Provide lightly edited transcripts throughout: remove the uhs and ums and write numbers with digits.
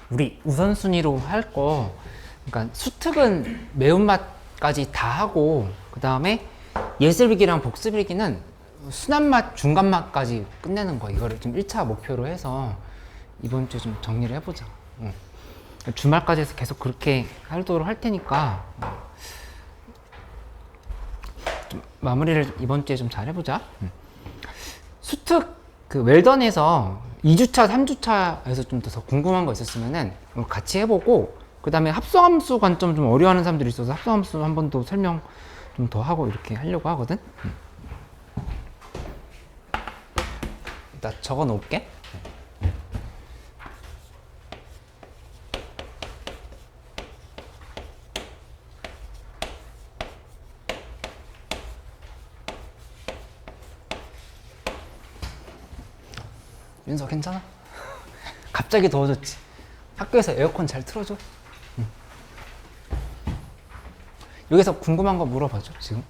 우리 우선순위로 할 거, 그러니까 수특은 매운맛까지 다 하고, 그 다음에 예습일기랑 복습일기는 순한맛, 중간맛까지 끝내는 거. 이거를 좀 1차 목표로 해서 이번 주에 좀 정리를 해보자. 주말까지 해서 계속 그렇게 하도록 할 테니까 좀 마무리를 이번 주에 좀 잘 해보자. 수특 그 웰던에서 2주차, 3주차에서 좀 더 궁금한 거 있었으면은 같이 해보고, 그 다음에 합성함수 관점 좀 어려워하는 사람들이 있어서 합성함수 한 번 더 설명 좀 더 하고 이렇게 하려고 하거든. 나 적어 놓을게. 윤서 괜찮아? 갑자기 더워졌지? 학교에서 에어컨 잘 틀어줘? 응. 여기서 궁금한 거 물어봐줘 지금.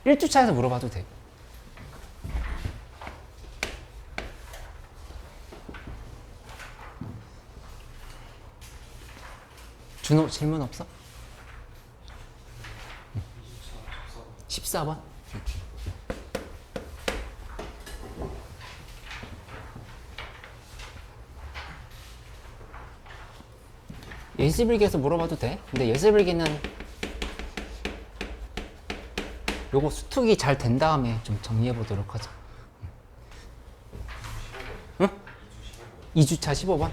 1주차에서 물어봐도 돼. 준호 질문 없어? 14번? 예습일기에서 물어봐도 돼. 근데 예습일기는 요거 수특이 잘 된 다음에 좀 정리해 보도록 하자. 응? 2주차 15번?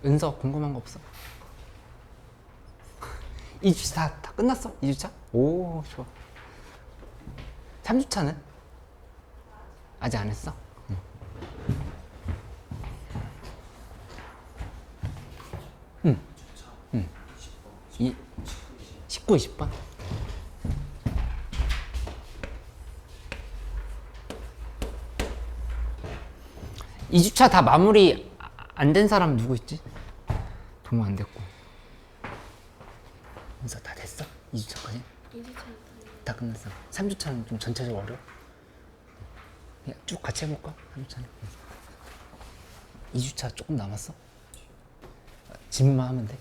은서 궁금한 거 없어? 2주차 다 끝났어? 2주차? 오, 좋아. 3주차는? 아직 안 했어? 응. 19, 20번? 2주차 다 마무리 안 된 사람 누구 있지? 동호 안 됐고. 은서 다 됐어? 2주차까지? 2주차는 다 끝났어. 3주차는 좀 전체적으로 어려워? 그냥 쭉 같이 해볼까? 3주차는. 2주차 조금 남았어? 질문만 하면 돼.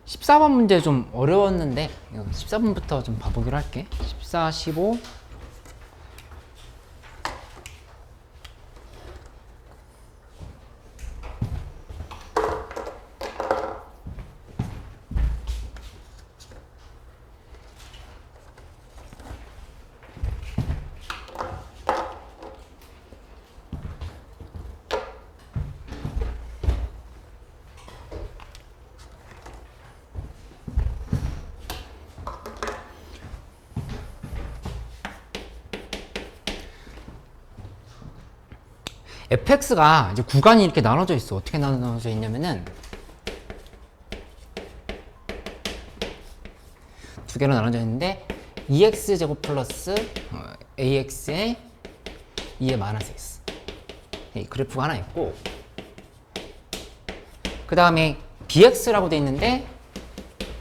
십 14번 문제 좀 어려웠는데 14번부터 좀 봐보기로 할게. 14, 15. fx가 이제 구간이 이렇게 나눠져 있어. 어떻게 나눠져 있냐면은 두 개로 나눠져 있는데 2x제곱 플러스 ax에 2의 마이너스 x 이 그래프가 하나 있고, 그 다음에 bx라고 돼 있는데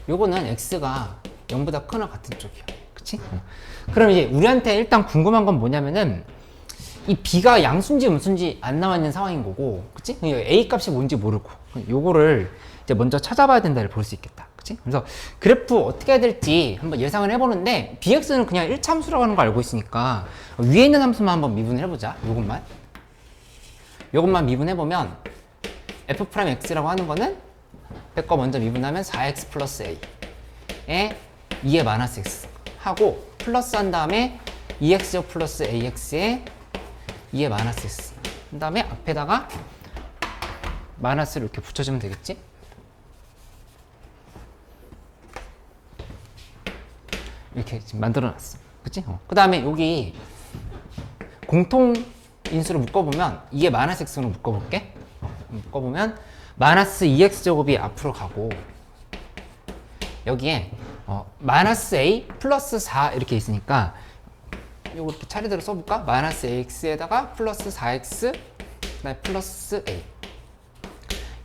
요거는 x가 0보다 크거나 같은 쪽이야. 그치? 그럼 이제 우리한테 일단 궁금한 건 뭐냐면은 이 b가 양수인지 음수인지 안 나와 있는 상황인 거고, 그치? a 값이 뭔지 모르고 요거를 이제 먼저 찾아봐야 된다를 볼 수 있겠다. 그치? 그래서 그래프 어떻게 해야 될지 한번 예상을 해보는데, bx는 그냥 1차 함수라고 하는 거 알고 있으니까 위에 있는 함수만 한번 미분을 해보자. 요것만 미분해보면 f'x라고 하는 거는 100거 먼저 미분하면 4x 플러스 a에 2의 마이너스 x 하고, 플러스 한 다음에 2x 플러스 ax에 2의 마이너스 x 그 다음에 앞에다가 마이너스를 이렇게 붙여주면 되겠지? 이렇게 지금 만들어놨어. 그치? 그 다음에 여기 공통 인수로 묶어보면 2의 마이너스 x로 묶어볼게. 묶어보면 마이너스 2x제곱이 앞으로 가고 여기에 마이너스 a 플러스 4 이렇게 있으니까 요거 이렇게 차례대로 써볼까? 마이너스 ax에다가 플러스 4x 그다음에 플러스 a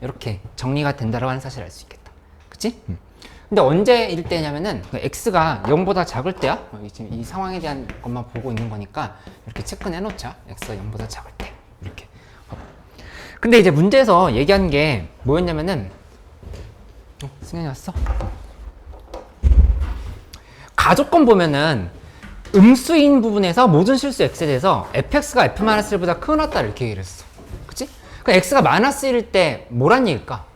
이렇게 정리가 된다고 하는 사실을 알 수 있겠다. 그치? 근데 언제일 때냐면은 그 x가 0보다 작을 때야. 지금 이 상황에 대한 것만 보고 있는 거니까 이렇게 체크해 놓자. x가 0보다 작을 때 이렇게. 근데 이제 문제에서 얘기한 게 뭐였냐면은 승현이 왔어? 가조건 보면은 음수인 부분에서 모든 실수 x에 대해서 fx가 f-1보다 크거나 같다 이렇게 얘기를 했어. 그치? 그럼 x가 마이너스 1일 때 뭐란 얘기일까?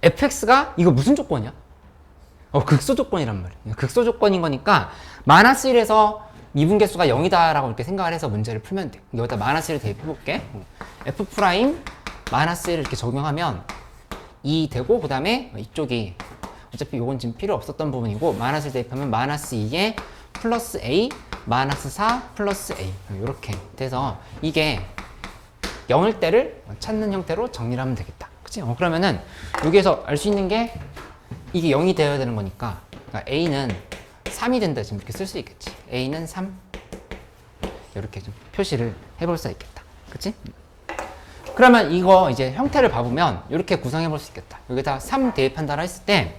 fx가 이거 무슨 조건이야? 극소 조건이란 말이야. 극소 조건인 거니까 마이너스 1에서 미분계수가 0이다 라고 이렇게 생각을 해서 문제를 풀면 돼. 여기다 마이너스 1을 대입해 볼게. f 프라임 마이너스 1을 이렇게 적용하면 2 되고 그 다음에 이쪽이 어차피 요건 지금 필요 없었던 부분이고 마이너스 1 대입하면 마이너스 2에 플러스 a 마이너스 4 플러스 a 이렇게 돼서 이게 0일 때를 찾는 형태로 정리를 하면 되겠다. 그치? 그러면은 여기에서 알 수 있는 게 이게 0이 되어야 되는 거니까 그러니까 a는 3이 된다 지금 이렇게 쓸 수 있겠지. a는 3 이렇게 좀 표시를 해볼 수 있겠다. 그치? 그러면 이거 이제 형태를 봐보면 이렇게 구성해 볼 수 있겠다. 여기다 3 대입한다라 했을 때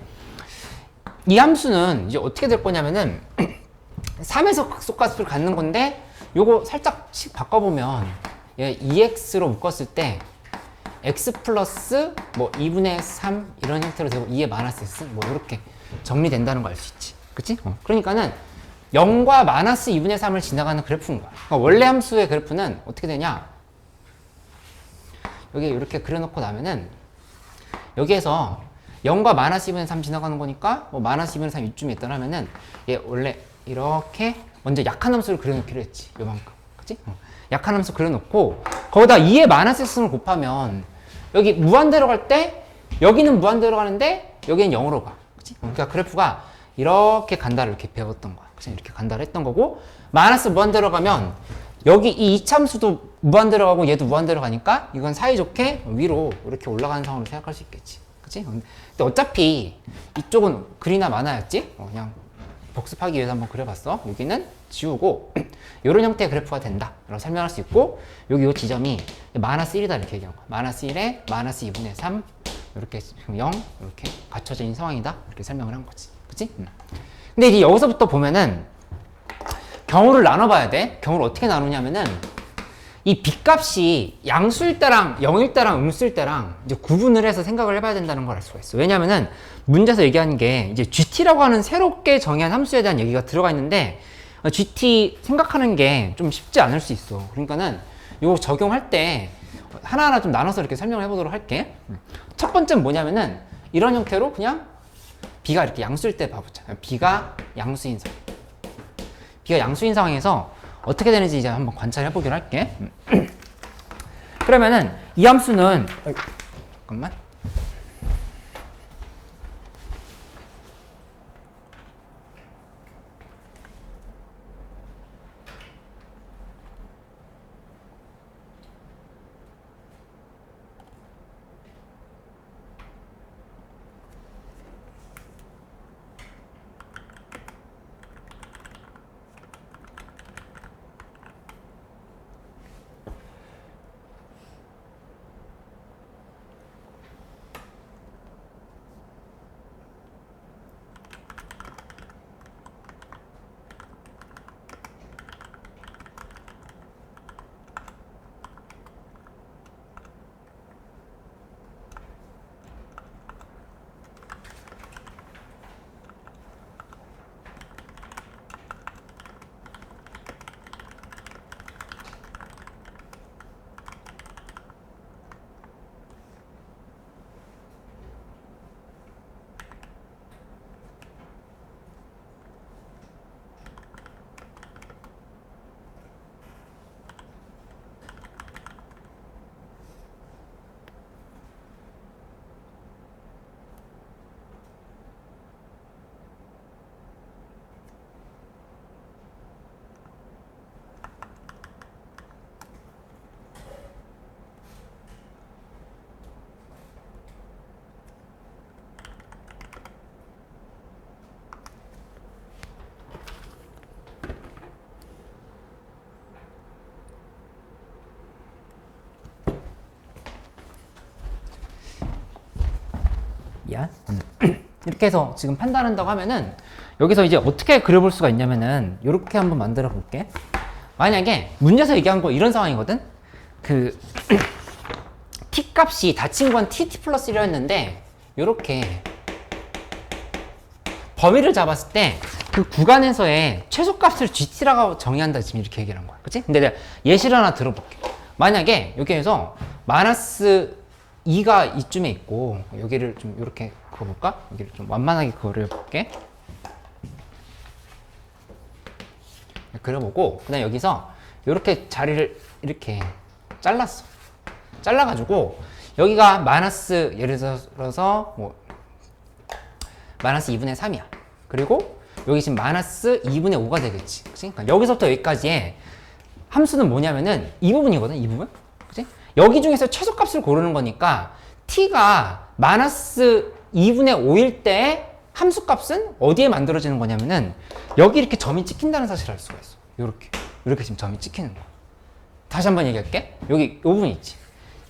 이 함수는 이제 어떻게 될 거냐면은 3에서 극소값을 갖는 건데 요거 살짝씩 바꿔보면 얘 2x로 묶었을 때 x 플러스 뭐 2분의 3 이런 형태로 되고 2에 마이너스 s 뭐 이렇게 정리된다는 걸 알 수 있지. 그치? 그러니까는 0과 마이너스 2분의 3을 지나가는 그래프인 거야. 그러니까 원래 함수의 그래프는 어떻게 되냐? 여기 이렇게 그려놓고 나면은 여기에서 0과 마이너스 2분의 3 지나가는 거니까 뭐 마이너스 2분의 3 이쯤에 있다 하면은 얘 원래 이렇게 먼저 약한 함수를 그려놓기로 했지. 요만큼. 그치? 약한 함수 그려놓고 거기다 2의 마이너스 x를 곱하면 여기 무한대로 갈 때 여기는 무한대로 가는데 여기는 0으로 가. 그치? 그러니까 그래프가 이렇게 간다를 이렇게 배웠던 거야. 그치? 이렇게 간다를 했던 거고 마이너스 무한대로 가면 여기 이 이참수도 무한대로 가고 얘도 무한대로 가니까 이건 사이좋게 위로 이렇게 올라가는 상황으로 생각할 수 있겠지. 그치? 근데 어차피 이쪽은 글이나 만화였지? 그냥 복습하기 위해서 한번 그려봤어. 여기는 지우고 이런 형태의 그래프가 된다 라고 설명할 수 있고 여기 이 지점이 마이너스 1이다 이렇게 얘기한 거야. 마이너스 1에 마이너스 2분의 3 이렇게 0 이렇게 갖춰져 있는 상황이다 이렇게 설명을 한 거지. 그치? 근데 이제 여기서부터 보면은 경우를 나눠봐야 돼. 경우를 어떻게 나누냐면은 이 값이 양수일 때랑 0일 때랑 음수일 때랑 이제 구분을 해서 생각을 해봐야 된다는 걸 알 수가 있어. 왜냐면은 문제에서 얘기하는 게 이제 GT라고 하는 새롭게 정의한 함수에 대한 얘기가 들어가 있는데 GT 생각하는 게 좀 쉽지 않을 수 있어. 그러니까는 이거 적용할 때 하나하나 좀 나눠서 이렇게 설명을 해보도록 할게. 첫 번째는 뭐냐면은 이런 형태로 그냥 B가 이렇게 양수일 때 봐보자. B가 양수인 상황. B가 양수인 상황에서 어떻게 되는지 이제 한번 관찰해 보기로 할게. 그러면은 이 함수는 잠깐만. 미안. 이렇게 해서 지금 판단한다고 하면은 여기서 이제 어떻게 그려볼 수가 있냐면은 이렇게 한번 만들어 볼게. 만약에 문제에서 얘기한 거 이런 상황이거든. 그 t 값이 닫힌 건 t 플러스 1이었는데 이렇게 범위를 잡았을 때 그 구간에서의 최소값을 gt라고 정의한다 지금 이렇게 얘기를 한 거야. 그치? 근데 내가 예시를 하나 들어볼게. 만약에 여기에서 마이너스 2가 이쯤에 있고 여기를 좀 이렇게 그어볼까? 여기를 좀 완만하게 그려볼게. 그려보고 그다음 여기서 이렇게 자리를 이렇게 잘랐어. 잘라가지고 여기가 마이너스 예를 들어서 뭐 마이너스 2분의 3이야. 그리고 여기 지금 마이너스 2분의 5가 되겠지. 그치? 그러니까 여기서부터 여기까지의 함수는 뭐냐면은 이 부분이거든. 이 부분. 그치? 여기 중에서 최소값을 고르는 거니까 t가 마이너스 2분의 5일 때 함수값은 어디에 만들어지는 거냐면은 여기 이렇게 점이 찍힌다는 사실을 알 수가 있어. 이렇게 지금 점이 찍히는 거야. 다시 한번 얘기할게. 여기 이 부분 있지.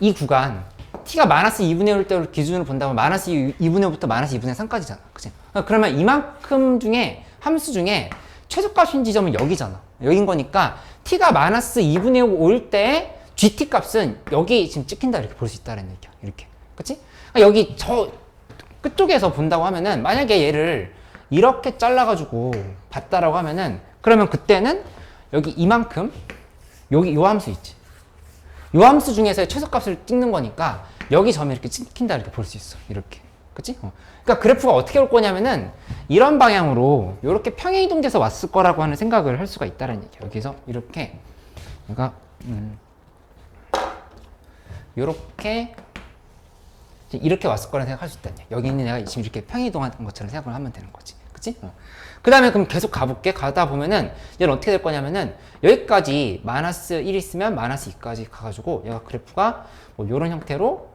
이 구간 t가 마이너스 2분의 5일 때를 기준으로 본다면 마이너스 2분의 5부터 마이너스 2분의 3까지잖아. 그치? 그러면 이만큼 중에 함수 중에 최소값인 지점은 여기잖아. 여긴 거니까 t가 마이너스 2분의 5일 때 gt 값은 여기 지금 찍힌다 이렇게 볼 수 있다는 얘기야. 이렇게. 그치? 그러니까 여기 저 끝쪽에서 본다고 하면은 만약에 얘를 이렇게 잘라가지고 봤다라고 하면은 그러면 그때는 여기 이만큼 여기 요 함수 있지. 요 함수 중에서 최소값을 찍는 거니까 여기 점이 이렇게 찍힌다 이렇게 볼 수 있어. 이렇게. 그치? 그러니까 그래프가 어떻게 올 거냐면은 이런 방향으로 이렇게 평행이동돼서 왔을 거라고 하는 생각을 할 수가 있다는 얘기야. 여기서 이렇게 내가 이렇게 왔을 거라는 생각할 수 있다는 얘기야. 여기 있는 애가 지금 이렇게 평행이동한 것처럼 생각을 하면 되는 거지. 그치? 그 다음에 그럼 계속 가볼게. 가다 보면은 얘는 어떻게 될 거냐면은 여기까지 마이너스 1 있으면 마이너스 2까지 가가지고 얘가 그래프가 뭐 이런 형태로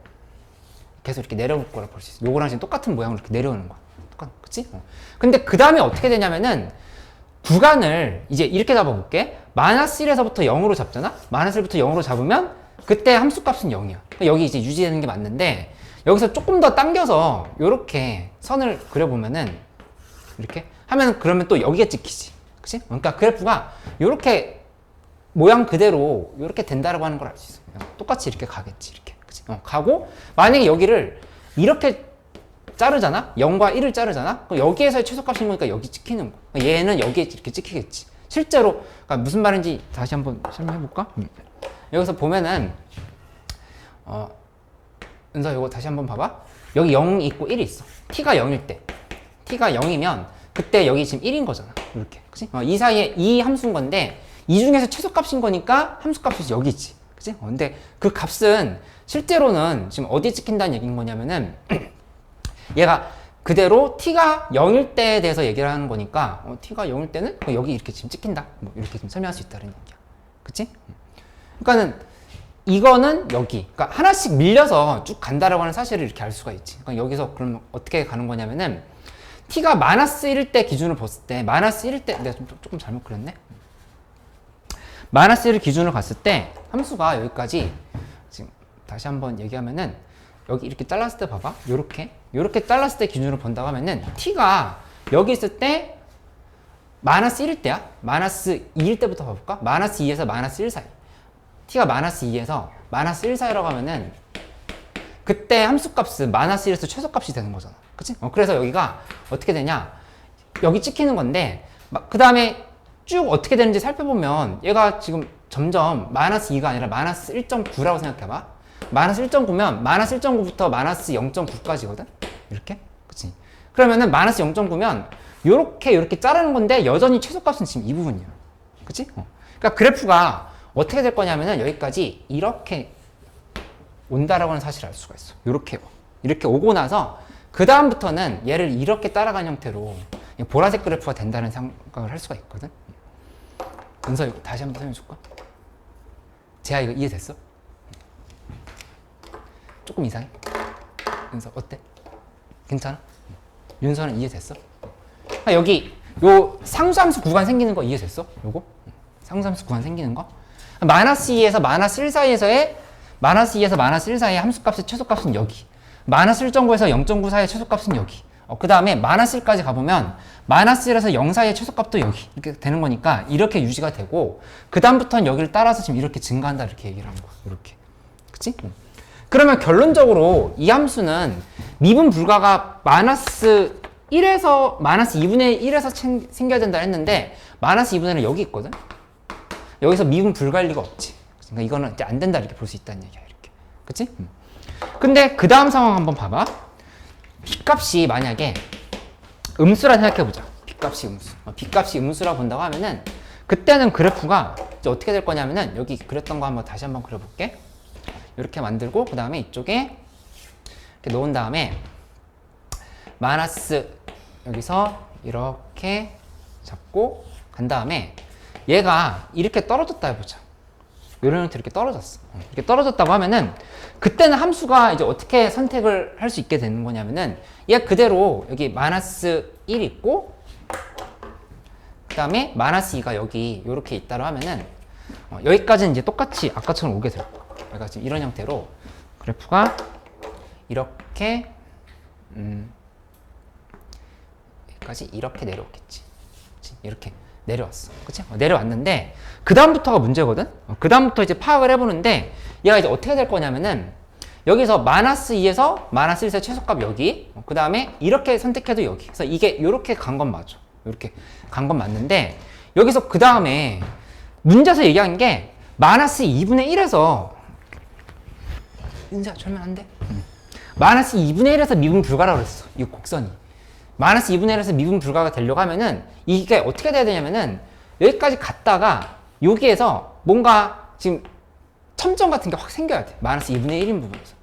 계속 이렇게 내려올 거라 볼 수 있어. 요거랑 지금 똑같은 모양으로 이렇게 내려오는 거야. 그치? 근데 그 다음에 어떻게 되냐면은 구간을 이제 이렇게 잡아볼게. 마이너스 1에서부터 0으로 잡잖아? 마이너스 1부터 0으로 잡으면 그때 함수값은 0이야. 여기 이제 유지되는 게 맞는데 여기서 조금 더 당겨서 이렇게 선을 그려보면은 이렇게 하면 그러면 또 여기가 찍히지. 그치? 그러니까 그래프가 이렇게 모양 그대로 이렇게 된다라고 하는 걸 알 수 있어. 똑같이 이렇게 가겠지. 이렇게. 그치? 가고 만약에 여기를 이렇게 자르잖아? 0과 1을 자르잖아? 그럼 여기에서의 최소값인 거니까 여기 찍히는 거. 얘는 여기에 이렇게 찍히겠지. 실제로 그러니까 무슨 말인지 다시 한번 설명해 볼까? 여기서 보면은 은서 이거 다시 한번 봐봐. 여기 0 있고 1이 있어. t가 0일 때. t가 0이면 그때 여기 지금 1인 거잖아. 이렇게. 그치? 이 사이에 이 함수인 건데 이 중에서 최소값인 거니까 함수값이 여기지. 그치? 근데 그 값은 실제로는 지금 어디에 찍힌다는 얘기인 거냐면은 얘가 그대로 t가 0일 때에 대해서 얘기를 하는 거니까 t가 0일 때는 여기 이렇게 지금 찍힌다. 뭐 이렇게 좀 설명할 수 있다는 얘기야. 그치? 그러니까는 이거는 여기. 그러니까 하나씩 밀려서 쭉 간다라고 하는 사실을 이렇게 알 수가 있지. 그러니까 여기서 그럼 어떻게 가는 거냐면은 t가 마이너스 1일 때 기준으로 봤을 때 마이너스 1일 때 내가 조금 잘못 그렸네. 마이너스 1을 기준으로 갔을 때 함수가 여기까지 지금 다시 한번 얘기하면은 여기 이렇게 잘랐을 때 봐봐. 요렇게 잘랐을 때 기준으로 본다고 하면은 t가 여기 있을 때 마이너스 1일 때야. 마이너스 2일 때부터 봐볼까? 마이너스 2에서 마이너스 1 사이. t가 마이너스 2에서 마이너스 1 사이라고 하면은 그때 함수값은 마이너스 1에서 최소값이 되는 거잖아. 그치? 그래서 여기가 어떻게 되냐? 여기 찍히는 건데 그 다음에 쭉 어떻게 되는지 살펴보면 얘가 지금 점점 마이너스 2가 아니라 마이너스 1.9라고 생각해봐. 마이너스 1.9면 마이너스 1.9부터 마이너스 0.9까지거든? 이렇게? 그치? 그러면은 마이너스 0.9면 요렇게 자르는 건데 여전히 최소값은 지금 이 부분이야. 그치? 그러니까 그래프가 어떻게 될 거냐면은 여기까지 이렇게 온다라고 하는 사실을 알 수가 있어. 이렇게 오고 나서 그 다음부터는 얘를 이렇게 따라가는 형태로 보라색 그래프가 된다는 생각을 할 수가 있거든. 은서 이거 다시 한번 설명해 줄까? 재하 이거 이해됐어? 조금 이상해? 은서 어때? 괜찮아? 윤서는 이해됐어? 여기 요 상수함수 구간 생기는 거 이해됐어? 요거? 상수함수 구간 생기는 거? 마이너스 2에서 마이너스 1 사이에서의 마이너스 2에서 마이너스 1 사이의 함수값의 최소값은 여기. 마이너스 1.9에서 0.9 사이의 최소값은 여기. 그 다음에 마이너스 1까지 가보면 마이너스 1에서 0 사이의 최소값도 여기. 이렇게 되는 거니까 이렇게 유지가 되고 그 다음부터는 여기를 따라서 지금 이렇게 증가한다 이렇게 얘기를 하는 거야. 이렇게. 그치? 그러면 결론적으로 이 함수는 미분 불가가 마이너스 1에서 마이너스 2분의 1에서 생겨야 된다 했는데 마이너스 2분의 1은 여기 있거든? 여기서 미분 불가일 리가 없지. 그러니까 이거는 이제 안 된다 이렇게 볼 수 있다는 얘기야. 이렇게. 그치? 근데 그 다음 상황 한번 봐봐. B값이 만약에 음수라 생각해보자. B값이 음수. B값이 음수라 본다고 하면은 그때는 그래프가 이제 어떻게 될 거냐면은 여기 그렸던 거 한번 다시 한번 그려볼게. 이렇게 만들고 그 다음에 이쪽에 이렇게 놓은 다음에 마이너스 여기서 이렇게 잡고 간 다음에 얘가 이렇게 떨어졌다 해보자. 이런 형태로 이렇게 떨어졌어. 이렇게 떨어졌다고 하면은 그때는 함수가 이제 어떻게 선택을 할 수 있게 되는 거냐면은 얘 그대로 여기 마이너스 1 있고 그 다음에 마이너스 2가 여기 이렇게 있다고 하면은 여기까지는 이제 똑같이 아까처럼 오게 될 거야. 그러니까 지금 이런 형태로 그래프가 이렇게 여기까지 이렇게 내려오겠지. 그치? 이렇게 내려왔어. 그치? 내려왔는데 그 다음부터가 문제거든. 그 다음부터 이제 파악을 해보는데 얘가 이제 어떻게 될 거냐면은 여기서 마이너스 2에서 마이너스 1에서 최소값 여기 그 다음에 이렇게 선택해도 여기. 그래서 이게 이렇게 간 건 맞아. 이렇게 간 건 맞는데 여기서 그 다음에 문제에서 얘기한 게 마이너스 2분의 1에서 은자 절면 안 돼? 마이너스 2분의 1에서 미분 불가라고 그랬어. 이 곡선이. 마이너스 2분의 1에서 미분 불가가 되려고 하면은 이게 어떻게 돼야 되냐면은 여기까지 갔다가 여기에서 뭔가 지금 첨점 같은 게 확 생겨야 돼. 마이너스 2분의 1인 부분에서.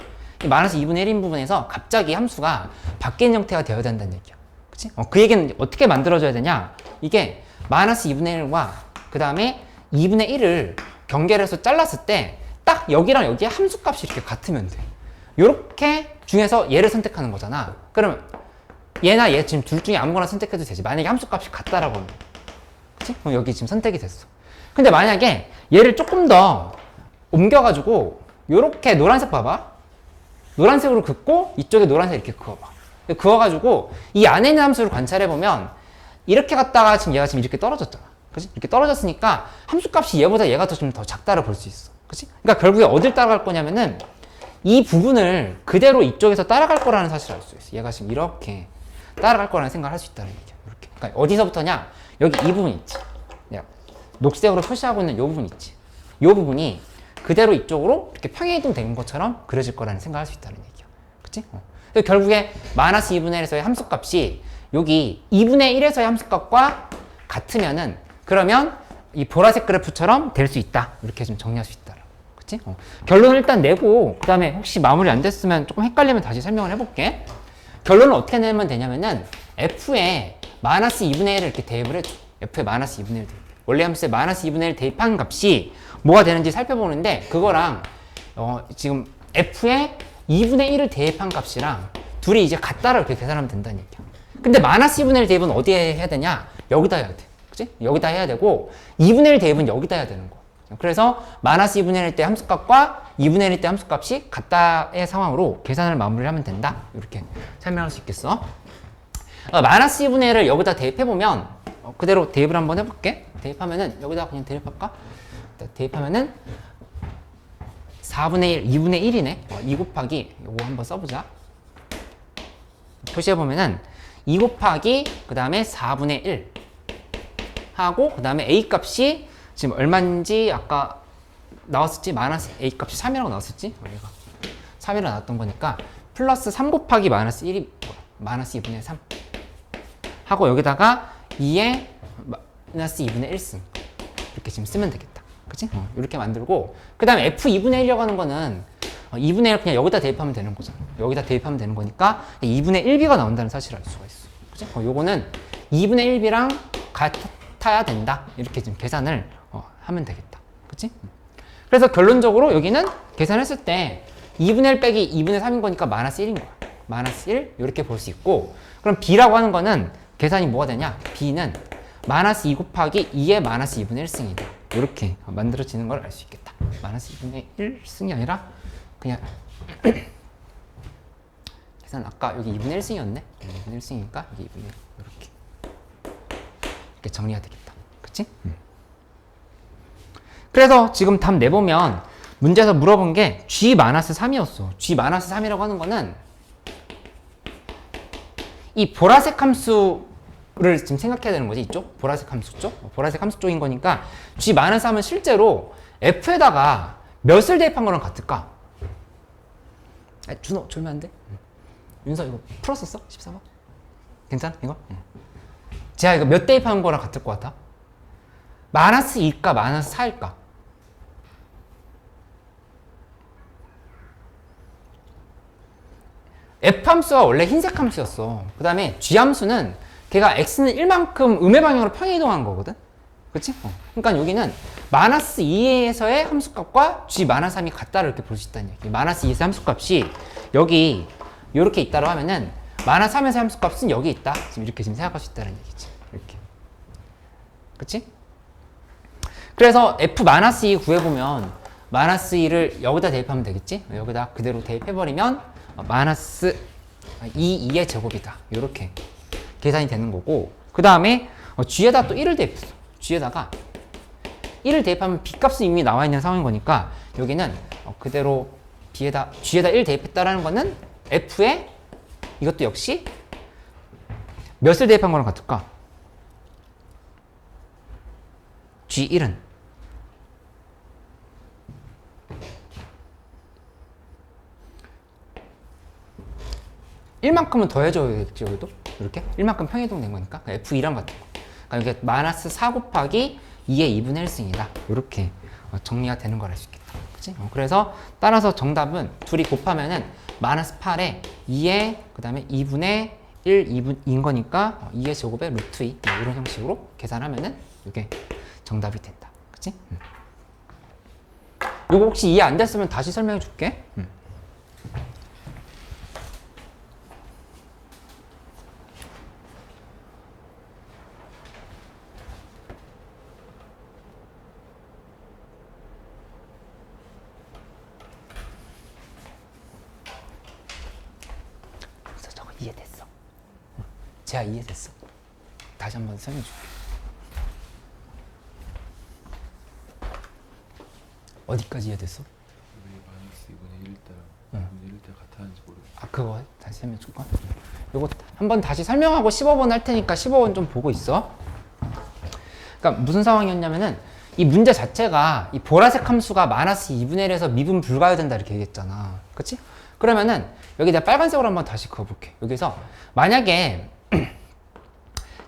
이 마이너스 2분의 1인 부분에서 갑자기 함수가 바뀌는 형태가 되어야 된다는 얘기야. 그치? 그 얘기는 어떻게 만들어져야 되냐? 이게 마이너스 2분의 1과 그 다음에 2분의 1을 경계를 해서 잘랐을 때 딱 여기랑 여기에 함수값이 이렇게 같으면 돼. 요렇게 중에서 얘를 선택하는 거잖아. 그러면 얘나 얘 지금 둘 중에 아무거나 선택해도 되지. 만약에 함수값이 같다라고 하면. 그치? 그럼 여기 지금 선택이 됐어. 근데 만약에 얘를 조금 더 옮겨가지고 요렇게 노란색 봐봐. 노란색으로 긋고 이쪽에 노란색 이렇게 그어봐. 그어가지고 이 안에 있는 함수를 관찰해보면 이렇게 갔다가 지금 얘가 지금 이렇게 떨어졌잖아. 그치? 이렇게 떨어졌으니까 함수값이 얘보다 얘가 좀 더 작다를 볼 수 있어. 그치? 그러니까 결국에 어딜 따라갈 거냐면은 이 부분을 그대로 이쪽에서 따라갈 거라는 사실을 알 수 있어. 얘가 지금 이렇게 따라갈 거라는 생각을 할 수 있다는 얘기야. 이렇게. 그러니까 어디서부터냐? 여기 이 부분 있지. 녹색으로 표시하고 있는 이 부분 있지. 이 부분이 그대로 이쪽으로 이렇게 평행이동 된 것처럼 그려질 거라는 생각을 할 수 있다는 얘기야. 그치? 그래서 결국에 마이너스 2분의 1에서의 함수값이 여기 2분의 1에서의 함수값과 같으면은 그러면 이 보라색 그래프처럼 될 수 있다. 이렇게 좀 정리할 수 있다. 그치? 결론을 일단 내고 그 다음에 혹시 마무리 안 됐으면 조금 헷갈리면 다시 설명을 해볼게. 결론을 어떻게 내면 되냐면은 F에 마이너스 2분의 1을 이렇게 대입을 해줘. F에 마이너스 2분의 1 대입. 원래 함수에 마이너스 2분의 1 대입한 값이 뭐가 되는지 살펴보는데 그거랑 지금 F에 2분의 1을 대입한 값이랑 둘이 이제 같다를 이렇게 계산하면 된다는 얘기야. 근데 마이너스 2분의 1 대입은 어디에 해야 되냐? 여기다 해야 돼. 그치? 여기다 해야 되고 2분의 1 대입은 여기다 해야 되는 거. 그래서 마이너스 2분의 1일 때 함수값과 2분의 1일 때 함수값이 같다의 상황으로 계산을 마무리를 하면 된다. 이렇게 설명할 수 있겠어. 마이너스 2분의 1을 여기다 대입해보면 그대로 대입을 한번 해볼게. 대입하면은 여기다 그냥 대입할까? 대입하면은 4분의 1, 2분의 1이네. 2 곱하기 이거 한번 써보자. 표시해보면은 2 곱하기 그 다음에 4분의 1 하고 그 다음에 A 값이 지금 얼마인지 아까 나왔었지? 마이너스 A 값이 3이라고 나왔었지? 여기가 3이라고 나왔던 거니까 플러스 3 곱하기 마이너스 1이 마이너스 2분의 3 하고 여기다가 2에 마이너스 2분의 1승 이렇게 지금 쓰면 되겠다. 그치? 이렇게 만들고 그 다음에 F 2분의 1이라고 하는 거는 2분의 1 그냥 여기다 대입하면 되는 거잖아. 여기다 대입하면 되는 거니까 2분의 1b가 나온다는 사실을 알 수가 있어. 그치? 요거는 2분의 1b랑 같아야 된다. 이렇게 지금 계산을 하면 되겠다. 그치? 그래서 결론적으로 여기는 계산했을 때 2분의 1 빼기 2분의 3인 거니까 마이너스 1인 거야. 마이너스 1 이렇게 볼 수 있고 그럼 b라고 하는 거는 계산이 뭐가 되냐? b는 마이너스 2 곱하기 2의 마이너스 2분의 1승이다. 이렇게 만들어지는 걸 알 수 있겠다. 마이너스 2분의 1승이 아니라 그냥 계산 아까 여기 2분의 1승이었네. 2분의 1승이니까 여기 2분의 1 이렇게 정리가 되겠다. 그치? 그래서 지금 답 내보면 문제에서 물어본 게 G-3이었어. G-3이라고 하는 거는 이 보라색 함수를 지금 생각해야 되는 거지. 이쪽? 보라색 함수 쪽? 보라색 함수 쪽인 거니까 G-3은 실제로 F에다가 몇을 대입한 거랑 같을까? 아, 준호 졸면 안 돼? 윤서 이거 풀었었어? 14번? 괜찮아? 이거? 제가 이거 몇 대입한 거랑 같을 것 같아? 마이너스 2일까 마이너스 4일까? F 함수가 원래 흰색 함수였어. 그 다음에 G 함수는 걔가 X는 1만큼 음의 방향으로 평행 이동한 거거든? 그치? 그러니까 여기는 마이너스 2에서의 함수값과 G-3이 같다를 이렇게 볼 수 있다는 얘기. 마이너스 2에서 함수값이 여기 이렇게 있다고 하면은 마이너스 3에서 함수값은 여기 있다. 지금 이렇게 지금 생각할 수 있다는 얘기지. 이렇게. 그치? 그래서 F-2 구해보면 마이너스 2를 여기다 대입하면 되겠지? 여기다 그대로 대입해버리면 마이너스 2의 제곱이다. 이렇게 계산이 되는 거고, 그 다음에 G에다 또 1을 대입했어. G에다가 1을 대입하면 B 값은 이미 나와 있는 상황인 거니까 여기는 그대로 G에다 1 대입했다라는 거는 F에 이것도 역시 몇을 대입한 거랑 같을까? G1은 1만큼은 더해줘야겠지, 여기도? 이렇게? 1만큼 평이동된 거니까. F2랑 같은 거. 그러니까 이게 마이너스 4 곱하기 2의 2분의 1승이다. 이렇게 정리가 되는 걸 알 수 있겠다. 그치? 그래서 따라서 정답은 둘이 곱하면은 마이너스 8에 2의 그 다음에 2분의 1, 2인 거니까 2의 제곱에 루트 2 이런 형식으로 계산하면은 이게 정답이 된다. 그치? 요거 혹시 이해 안 됐으면 다시 설명해 줄게. 이해됐어. 제가 이해됐어. 다시 한번 설명해 줄게. 어디까지 이해됐어? 왜 마이너스 2분의 1일 때랑 2분의 1일 때 같았는지 모르겠어. 아, 그거 다시 설명해 줄까? 요거 한번 다시 설명하고 15번 할 테니까 15번 좀 보고 있어. 그러니까 무슨 상황이었냐면은 이 문제 자체가 이 보라색 함수가 마이너스 2분의 1에서 미분 불가해야 된다 이렇게 얘기했잖아. 그치? 그러면은 여기 내가 빨간색으로 한번 다시 그어볼게. 여기서 만약에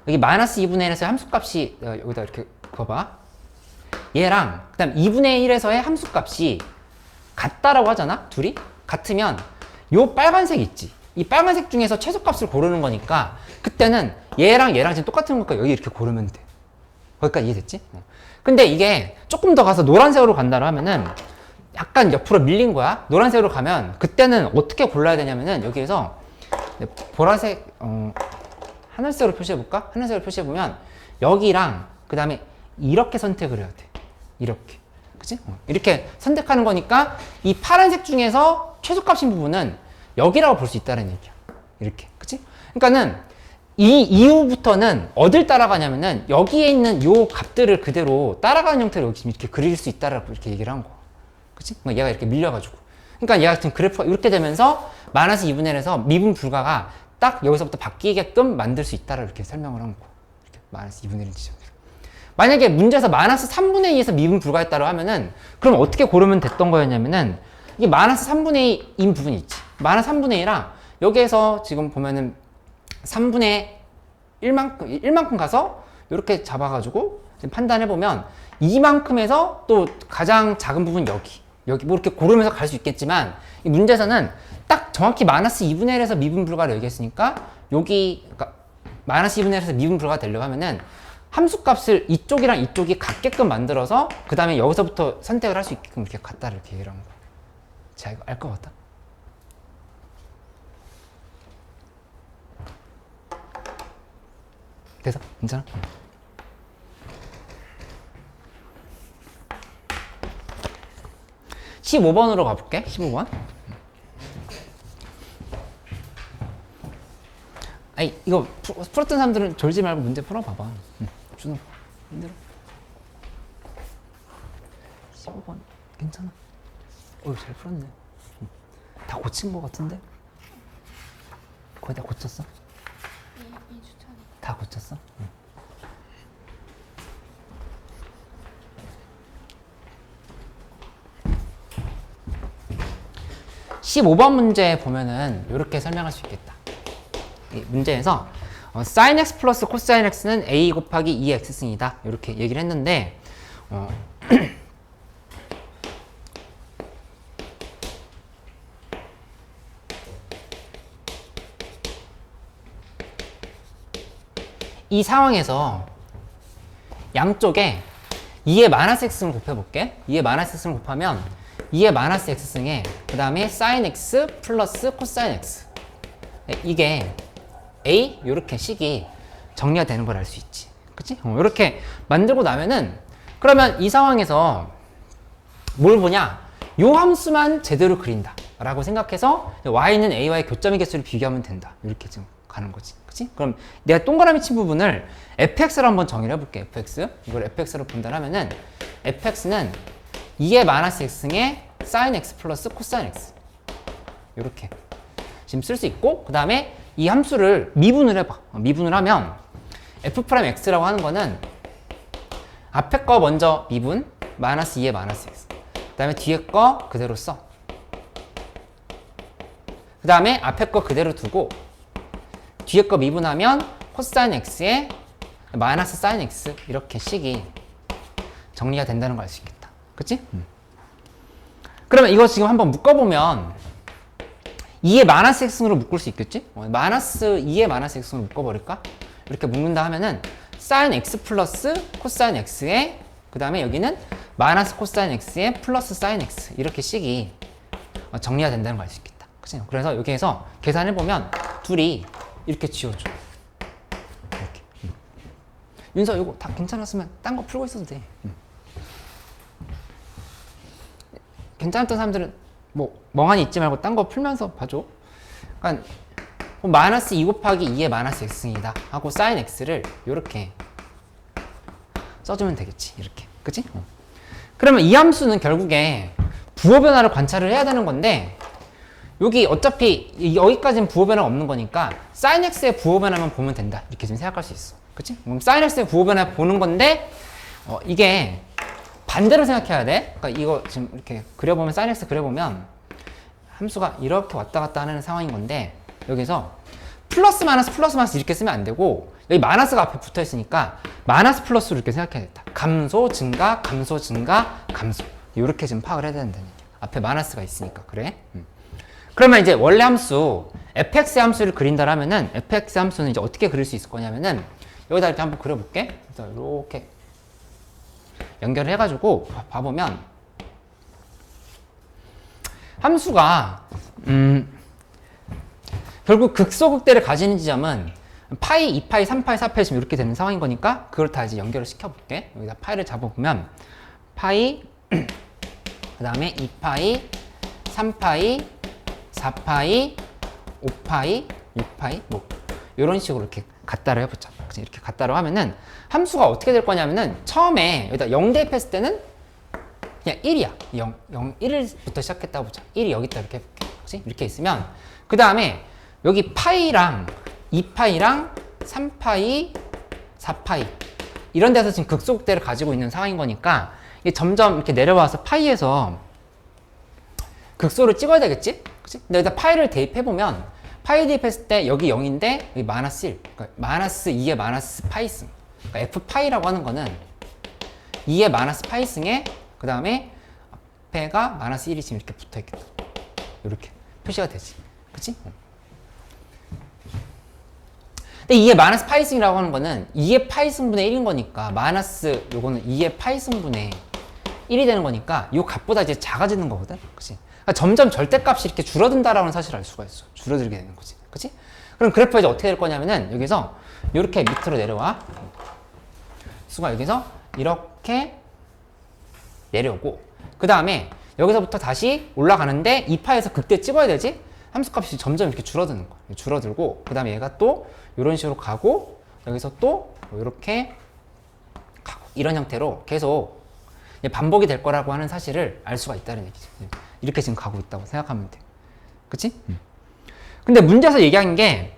여기 마이너스 2분의 1에서의 함수값이 여기다 이렇게 그어봐. 얘랑 그 다음 2분의 1에서의 함수값이 같다라고 하잖아. 둘이 같으면 요 빨간색 있지. 이 빨간색 중에서 최소값을 고르는 거니까 그때는 얘랑 지금 똑같은 거니까 여기 이렇게 고르면 돼. 거기까지 이해됐지? 근데 이게 조금 더 가서 노란색으로 간다고 하면은 약간 옆으로 밀린 거야. 노란색으로 가면 그때는 어떻게 골라야 되냐면은 여기에서 보라색 하늘색으로 표시해볼까? 하늘색으로 표시해보면 여기랑 그 다음에 이렇게 선택을 해야 돼. 이렇게. 그치? 이렇게 선택하는 거니까 이 파란색 중에서 최소값인 부분은 여기라고 볼 수 있다는 얘기야. 이렇게. 그치? 그러니까는 이 이후부터는 어딜 따라가냐면은 여기에 있는 요 값들을 그대로 따라가는 형태로 여기 이렇게 그릴 수 있다라고 이렇게 얘기를 한 거야. 그치? 얘가 이렇게 밀려가지고. 그러니까 얘가 지금 그래프가 이렇게 되면서 마이너스 2분의 1에서 미분 불가가 딱 여기서부터 바뀌게끔 만들 수 있다라 이렇게 설명을 한 거야. 이렇게 마이너스 2분의 1 지점으로. 만약에 문제에서 마이너스 3분의 2에서 미분 불가했다고 하면은 그럼 어떻게 고르면 됐던 거였냐면은 이게 마이너스 3분의 2인 부분이 있지. 마이너스 3분의 2랑 여기에서 지금 보면은 3분의 1만큼 가서 이렇게 잡아가지고 지금 판단해보면 이만큼에서 또 가장 작은 부분 여기 뭐 이렇게 고르면서 갈 수 있겠지만 이 문제에서는 딱 정확히 마이너스 2분의 1에서 미분 불가를 얘기했으니까 여기 그러니까 마이너스 2분의 1에서 미분 불가가 되려고 하면은 함수값을 이쪽이랑 이쪽이 같게끔 만들어서 그 다음에 여기서부터 선택을 할 수 있게끔 이렇게 갖다 이렇게 얘기를 한 거야. 자, 이거 알 것 같다. 돼서? 괜찮아? 15번으로 가볼게. 15번. 아니 이거 풀었던 사람들은 졸지 말고 문제 풀어봐봐. 준호 힘들어. 15번 괜찮아. 잘 풀었네. 다 고친 거 같은데? 거의 다 고쳤어? 이 주차는 다 고쳤어? 응. (15번) 문제 보면은 이렇게 설명할 수 있겠다. 이 문제에서 sin x 플러스 코사인 x는 a 곱하기 2x승이다 이렇게 얘기를 했는데 이 상황에서 양쪽에 2의 마이너스 x승을 곱해볼게. 2의 마이너스 x승을 곱하면 2의 마이너스 x승에 그 다음에 sin x 플러스 코사인 x 이게 a 요렇게 식이 정리가 되는 걸 알 수 있지. 그치? 이렇게 만들고 나면은 그러면 이 상황에서 뭘 보냐? 요 함수만 제대로 그린다 라고 생각해서 y는 a와의 교점의 개수를 비교하면 된다. 이렇게 지금 가는 거지. 그치? 그럼 내가 동그라미 친 부분을 fx로 한번 정의를 해볼게. fx. 이걸 fx로 본다면은 fx는 2의 마이너스 x승에 sin x 플러스 코사인 x 이렇게 지금 쓸 수 있고 그 다음에 이 함수를 미분을 해봐. 미분을 하면 f'x라고 하는 거는 앞에 거 먼저 미분 마이너스 2의 마이너스 x 그 다음에 뒤에 거 그대로 써. 그 다음에 앞에 거 그대로 두고 뒤에 거 미분하면 코사인 x에 마이너스 사인 x 이렇게 식이 정리가 된다는 걸 알 수 있겠다. 그치? 그러면 이거 지금 한번 묶어보면 2의 마이너스 x승으로 묶을 수 있겠지? 마이너스 2의 마이너스 x승으로 묶어버릴까? 이렇게 묶는다 하면은 사인 x 플러스 코사인 x에 그 다음에 여기는 마이너스 코사인 x에 플러스 사인 x 이렇게 식이 정리가 된다는 걸 알 수 있겠다. 그치? 그래서 여기에서 계산해보면 둘이 이렇게 지워줘. 이렇게. 윤서 이거 다 괜찮았으면 딴 거 풀고 있어도 돼. 괜찮았던 사람들은 뭐 멍하니 있지 말고 딴 거 풀면서 봐줘. 그러니까 마이너스 2 곱하기 2의 마이너스 x승이다 하고 사인 x를 이렇게 써주면 되겠지. 이렇게. 그치? 그러면 이 함수는 결국에 부호 변화를 관찰을 해야 되는 건데 여기 어차피 여기까지는 부호 변화가 없는 거니까 sin x의 부호 변화만 보면 된다 이렇게 좀 생각할 수 있어. 그치? 그럼 sin x의 부호 변화 보는 건데 이게 반대로 생각해야 돼. 그러니까 이거 지금 이렇게 그려보면 sin x 그려보면 함수가 이렇게 왔다 갔다 하는 상황인 건데 여기서 플러스 마이너스 이렇게 쓰면 안 되고 여기 마이너스가 앞에 붙어 있으니까 마이너스 플러스로 이렇게 생각해야겠다. 감소 증가 감소 증가 감소 이렇게 지금 파악을 해야 된다는 얘기야. 앞에 마이너스가 있으니까. 그래? 그러면 이제 원래 함수 fx의 함수를 그린다라면은 fx의 함수는 이제 어떻게 그릴 수 있을 거냐면은 여기다 이렇게 한번 그려볼게. 그래서 이렇게 연결을 해가지고 봐보면 함수가 결국 극소극대를 가지는 지점은 파이, 2파이, 3파이, 4파이 지금 이렇게 되는 상황인 거니까 그걸 다 이제 연결을 시켜볼게. 여기다 파이를 잡아보면 파이 그 다음에 2파이, 3파이, 4파이, 5파이, 6파이 뭐 이런 식으로 이렇게 갖다를 해보자. 이렇게 갖다를 하면은 함수가 어떻게 될 거냐면은 처음에 여기다 0 대입했을 때는 그냥 1이야. 0, 1부터 시작했다고 보자. 1이 여기 있다 이렇게 해볼게. 그치? 이렇게 있으면 그 다음에 여기 파이랑 2파이랑 3파이, 4파이 이런 데서 지금 극소극대를 가지고 있는 상황인 거니까 이게 점점 이렇게 내려와서 파이에서 극소를 찍어야 되겠지? 그치? 근데 여기다 파이를 대입해보면 파이 대입했을 때 여기 0인데 여기 마이너스 1 그러니까 마이너스 2의 마이너스 파이승 그러니까 f파이라고 하는 거는 2의 마이너스 파이승에 그 다음에 앞에가 마이너스 1이 지금 이렇게 붙어있겠다. 이렇게 표시가 되지. 그치? 근데 2의 마이너스 파이승이라고 하는 거는 2의 파이승분의 1인 거니까 마이너스 요거는 2의 파이승분의 1이 되는 거니까 요 값보다 이제 작아지는 거거든. 그치? 그러니까 점점 절대값이 이렇게 줄어든다라는 사실을 알 수가 있어. 줄어들게 되는 거지. 그치? 그럼 그래프가 이제 어떻게 될 거냐면은 여기서 이렇게 밑으로 내려와. 수가 여기서 이렇게 내려오고 그 다음에 여기서부터 다시 올라가는데 2파에서 극대 찍어야 되지? 함수값이 점점 이렇게 줄어드는 거야. 줄어들고 그 다음에 얘가 또 이런 식으로 가고 여기서 또 이렇게 가고 이런 형태로 계속 반복이 될 거라고 하는 사실을 알 수가 있다는 얘기죠. 이렇게 지금 가고 있다고 생각하면 돼. 그치? 근데 문제에서 얘기한 게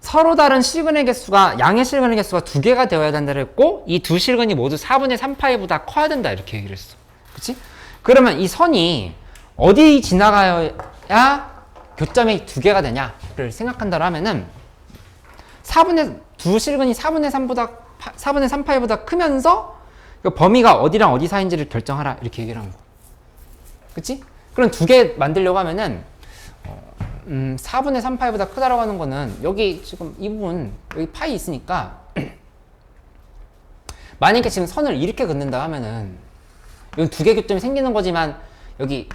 서로 다른 실근의 개수가 양의 실근의 개수가 두 개가 되어야 된다고 했고 이 두 실근이 모두 4분의 3파이보다 커야 된다 이렇게 얘기를 했어. 그치? 그러면 이 선이 어디 지나가야 교점이 두 개가 되냐를 생각한다고 하면은 두 실근이 4분의 3파이보다 크면서 그 범위가 어디랑 어디 사이인지를 결정하라 이렇게 얘기를 한 거. 그치? 그럼 두 개 만들려고 하면은 4분의 3파이보다 크다라고 하는 거는 여기 지금 이 부분 여기 파이 있으니까 만약에 지금 선을 이렇게 긋는다 하면은 여기 두 개 교점이 생기는 거지만 여기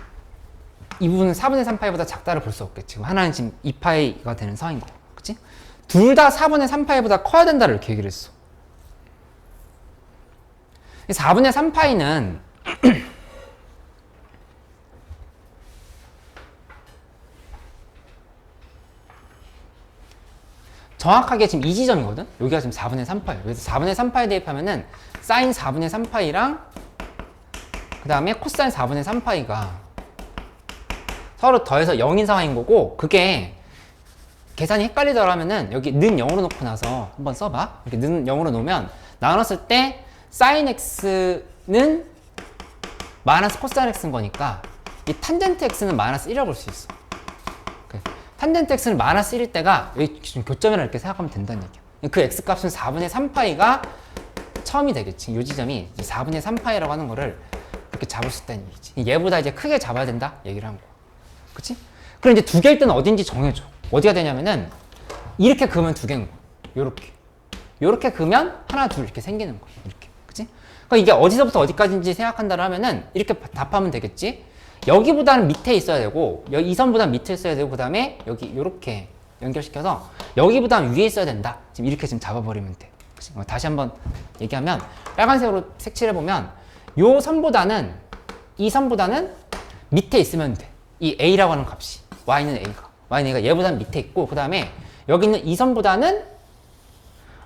이 부분은 4분의 3파이보다 작다를 볼 수 없겠지. 지금 하나는 지금 2파이가 되는 상황인 거고. 그치? 둘 다 4분의 3파이보다 커야 된다를 이렇게 얘기를 했어. 4분의 3파이는 정확하게 지금 이 지점이거든? 여기가 지금 4분의 3파이. 그래서 4분의 3파이 대입하면은 사인 4분의 3파이랑 그 다음에 코사인 4분의 3파이가 서로 더해서 0인 상황인 거고 그게 계산이 헷갈리더라면은 여기 는 0으로 놓고 나서 한번 써봐. 이렇게 는 0으로 놓으면 나눴을 때 사인 x는 마이너스 코사인 x인 거니까 이 탄젠트 x는 마이너스 1이라고 볼 수 있어. 탄젠트 x는 마이너스 1일 때가 여기 지금 교점이라 이렇게 생각하면 된다는 얘기야. 그 x 값은 4분의 3파이가 처음이 되겠지. 이 지점이 4분의 3파이라고 하는 거를 이렇게 잡을 수 있다는 얘기지. 얘보다 이제 크게 잡아야 된다 얘기를 한 거. 그치? 그럼 이제 두 개일 때는 어딘지 정해줘. 어디가 되냐면은 이렇게 그으면 두 개인 거야. 요렇게 그으면 하나 둘 이렇게 생기는 거야. 이렇게. 그치? 그러니까 이게 어디서부터 어디까지인지 생각한다고 하면은 이렇게 답하면 되겠지. 여기보다는 밑에 있어야 되고 이 선보다는 밑에 있어야 되고 그 다음에 여기 요렇게 연결시켜서 여기보다는 위에 있어야 된다. 지금 이렇게 지금 잡아버리면 돼. 그치? 다시 한번 얘기하면 빨간색으로 색칠해보면 요 선보다는 이 선보다는 밑에 있으면 돼. 이 A라고 하는 값이 Y는 A가 얘보다는 밑에 있고 그 다음에 여기 있는 이 선보다는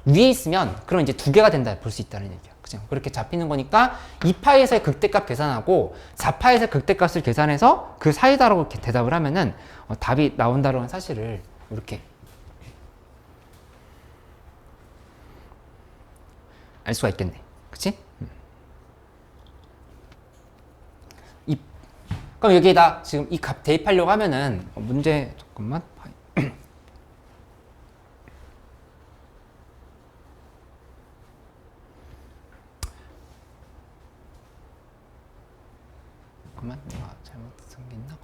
위에 있으면 그럼 이제 두 개가 된다 볼 수 있다는 얘기야. 그죠? 그렇게 잡히는 거니까 2파에서의 극대값 계산하고 4파에서의 극대값을 계산해서 그 사이다라고 이렇게 대답을 하면은 답이 나온다는 사실을 이렇게 알 수가 있겠네. 그치? 그럼 여기에다 지금 이 값 대입하려고 하면은 문제 잠깐만 잠깐만 내가 잘못 쓴 게 있나?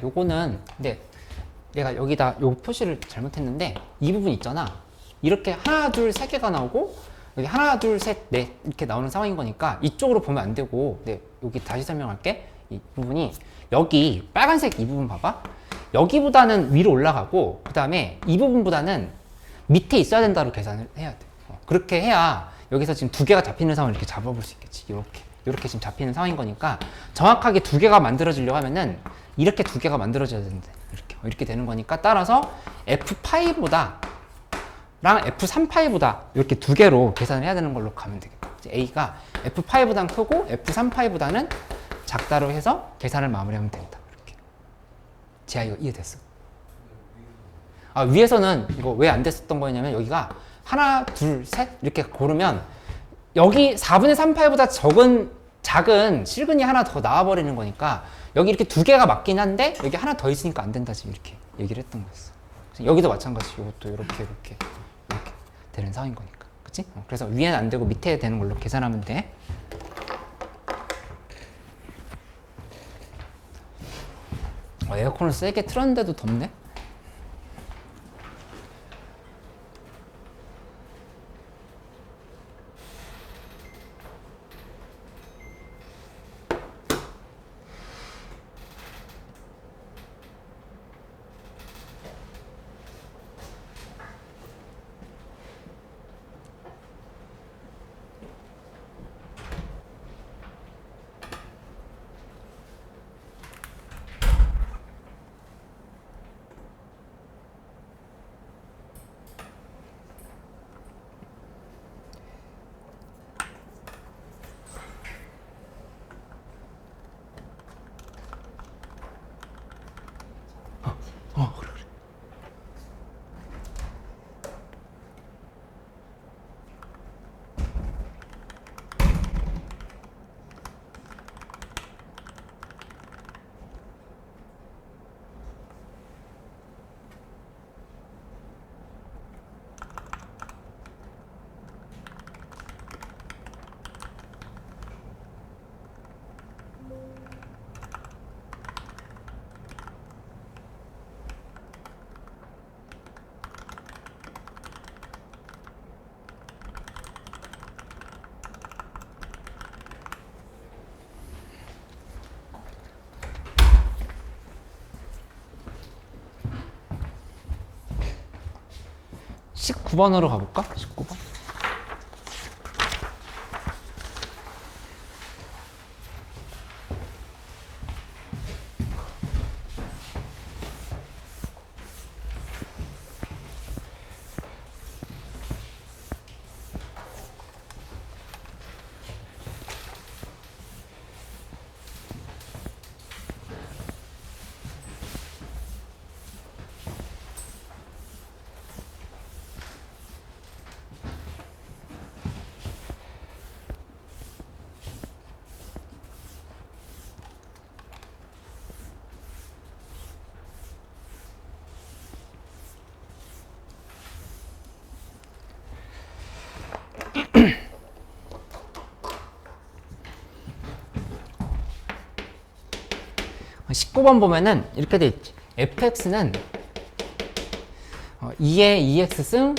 요거는 근데 내가 여기다 요 표시를 잘못했는데 이 부분 있잖아. 이렇게 하나 둘 세 개가 나오고 여기 하나 둘 셋 넷 이렇게 나오는 상황인 거니까 이쪽으로 보면 안 되고 여기 다시 설명할게. 이 부분이 여기 빨간색 이 부분 봐봐. 여기보다는 위로 올라가고 그 다음에 이 부분보다는 밑에 있어야 된다로 계산을 해야 돼. 그렇게 해야 여기서 지금 두 개가 잡히는 상황을 이렇게 잡아볼 수 있겠지. 이렇게 지금 잡히는 상황인 거니까 정확하게 두 개가 만들어지려고 하면은 이렇게 두 개가 만들어져야 되는데 이렇게 되는 거니까 따라서 F5보다 랑 F3파이보다 이렇게 두 개로 계산을 해야 되는 걸로 가면 되겠다. A가 F5보다는 크고 F3파이보다는 작다로 해서 계산을 마무리하면 된다. 이렇게. 지하 이거 이해됐어? 위에서는 이거 왜 안 됐었던 거냐면 여기가 하나, 둘, 셋 이렇게 고르면 여기 4분의 3파이보다 작은 실근이 하나 더 나와버리는 거니까 여기 이렇게 두 개가 맞긴 한데 여기 하나 더 있으니까 안 된다 지금 이렇게 얘기를 했던 거였어. 여기도 마찬가지. 이것도 이렇게 되는 상황인 거니까. 그치? 그래서 위에는 안 되고 밑에 되는 걸로 계산하면 돼. 에어컨을 세게 틀었는데도 덥네? 19번으로 가볼까? 19번. 어, 19번 보면은 이렇게 돼 있지. fx는 2의 2x승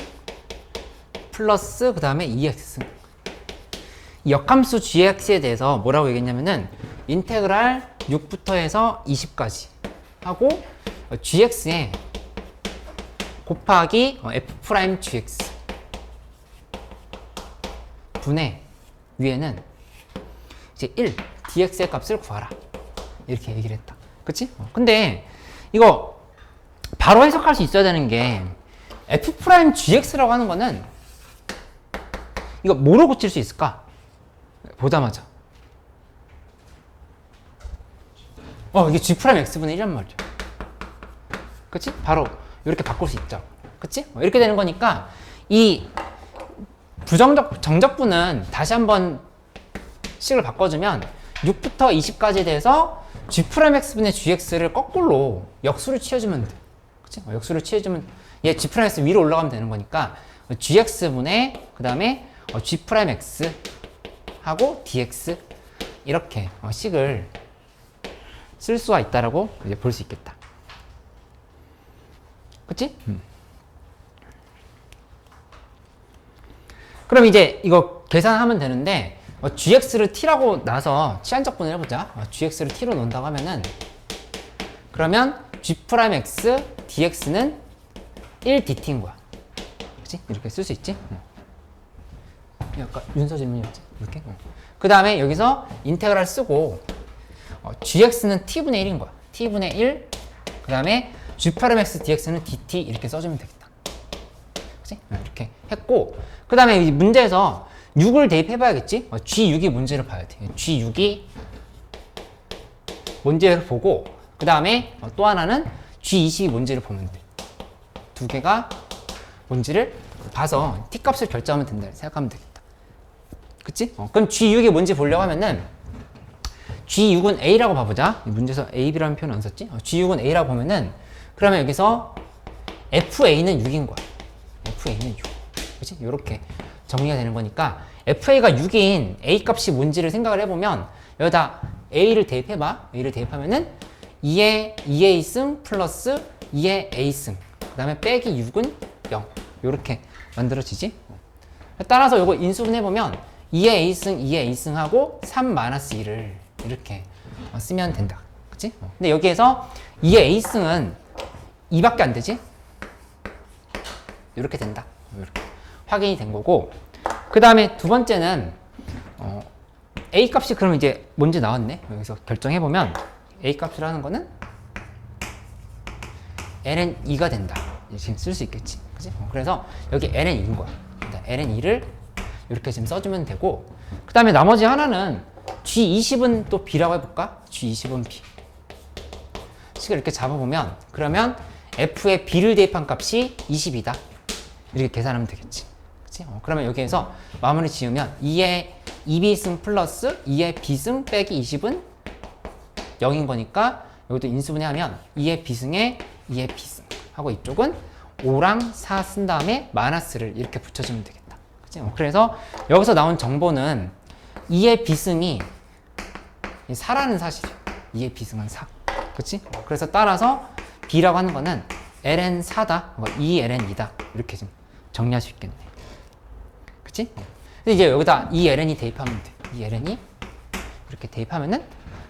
플러스 그 다음에 2x승. 이 역함수 gx에 대해서 뭐라고 얘기했냐면은 인테그랄 6부터 해서 20까지 하고 gx에 곱하기 f' gx 분의 위에는 이제 1 dx의 값을 구하라 이렇게 얘기를 했다. 그치? 근데 이거 바로 해석할 수 있어야 되는 게 f'(gx라고 하는 거는 이거 뭐로 고칠 수 있을까? 보자마자 이게 g'x분의 1란 말이야. 그치? 바로 이렇게 바꿀 수 있죠. 그치? 이렇게 되는 거니까 이 부정적 정적분은 다시 한번 식을 바꿔주면 6부터 20까지 돼서 g'x분의 gx를 거꾸로 역수를 취해주면 돼. 그치? 역수를 취해주면 얘 g'x 위로 올라가면 되는 거니까 gx분의 그 다음에 g'x 하고 dx 이렇게 식을 쓸 수가 있다라고 이제 볼 수 있겠다. 그치? 그럼 이제 이거 계산하면 되는데 gx를 t라고 나서 치환적분을 해보자. gx를 t로 놓는다고 하면은 그러면 g'x dx는 1dt인 거야. 그치? 이렇게 쓸 수 있지? 약간 윤서 질문이었지? 이렇게? 그 다음에 여기서 인테그랄 쓰고 gx는 t분의 1인 거야. t분의 1 그 다음에 g'x dx는 dt 이렇게 써주면 되겠다. 그치? 이렇게 했고 그 다음에 이 문제에서 6을 대입해봐야겠지? G6이 뭔지를 봐야 돼. G6이 뭔지를 보고 그 다음에 또 하나는 G20이 뭔지를 보면 돼. 두 개가 뭔지를 봐서 T값을 결정하면 된다 생각하면 되겠다. 그치? 그럼 G6이 뭔지 보려고 하면은 G6은 A라고 봐보자. 문제에서 A, B라는 표현 안 썼지? G6은 A라고 보면은 그러면 여기서 FA는 6인 거야. FA는 6. 그치? 요렇게 정리가 되는 거니까 FA가 6인 A 값이 뭔지를 생각을 해보면 여기다 A를 대입해봐. A를 대입하면은 2의 2A승 플러스 2의 A승 그 다음에 빼기 6은 0 요렇게 만들어지지. 따라서 요거 인수분 해보면 2의 A승 2의 A승하고 3 마이너스 2를 이렇게 쓰면 된다. 그치? 근데 여기에서 2의 A승은 2밖에 안 되지? 이렇게 된다. 이렇게 확인이 된 거고 그 다음에 두 번째는 A 값이 그럼 이제 뭔지 나왔네. 여기서 결정해보면 A 값이라는 거는 ln 2가 된다. 지금 쓸 수 있겠지. 그치? 그래서 여기 ln 2인 거야. ln 2를 이렇게 지금 써주면 되고 그 다음에 나머지 하나는 G20은 또 B라고 해볼까? G20은 B. 식을 이렇게 잡아보면 그러면 F에 B를 대입한 값이 20이다. 이렇게 계산하면 되겠지. 그치? 그러면 여기에서 마무리 지으면 2의 2B승 플러스 2의 B승 빼기 20은 0인 거니까 여기도 인수분해하면 2의 B승에 2의 B승 하고 이쪽은 5랑 4 쓴 다음에 마이너스를 이렇게 붙여주면 되겠다. 그치? 그래서 여기서 나온 정보는 2의 B승이 4라는 사실이야. 2의 B승은 4. 그치? 그래서 따라서 B라고 하는 거는 ln 4다. 2ln 2다. 이렇게 좀 정리할 수 있겠네. 그치? 근데 이제 여기다 2ln이 대입하면 돼. 2ln이 이렇게 대입하면은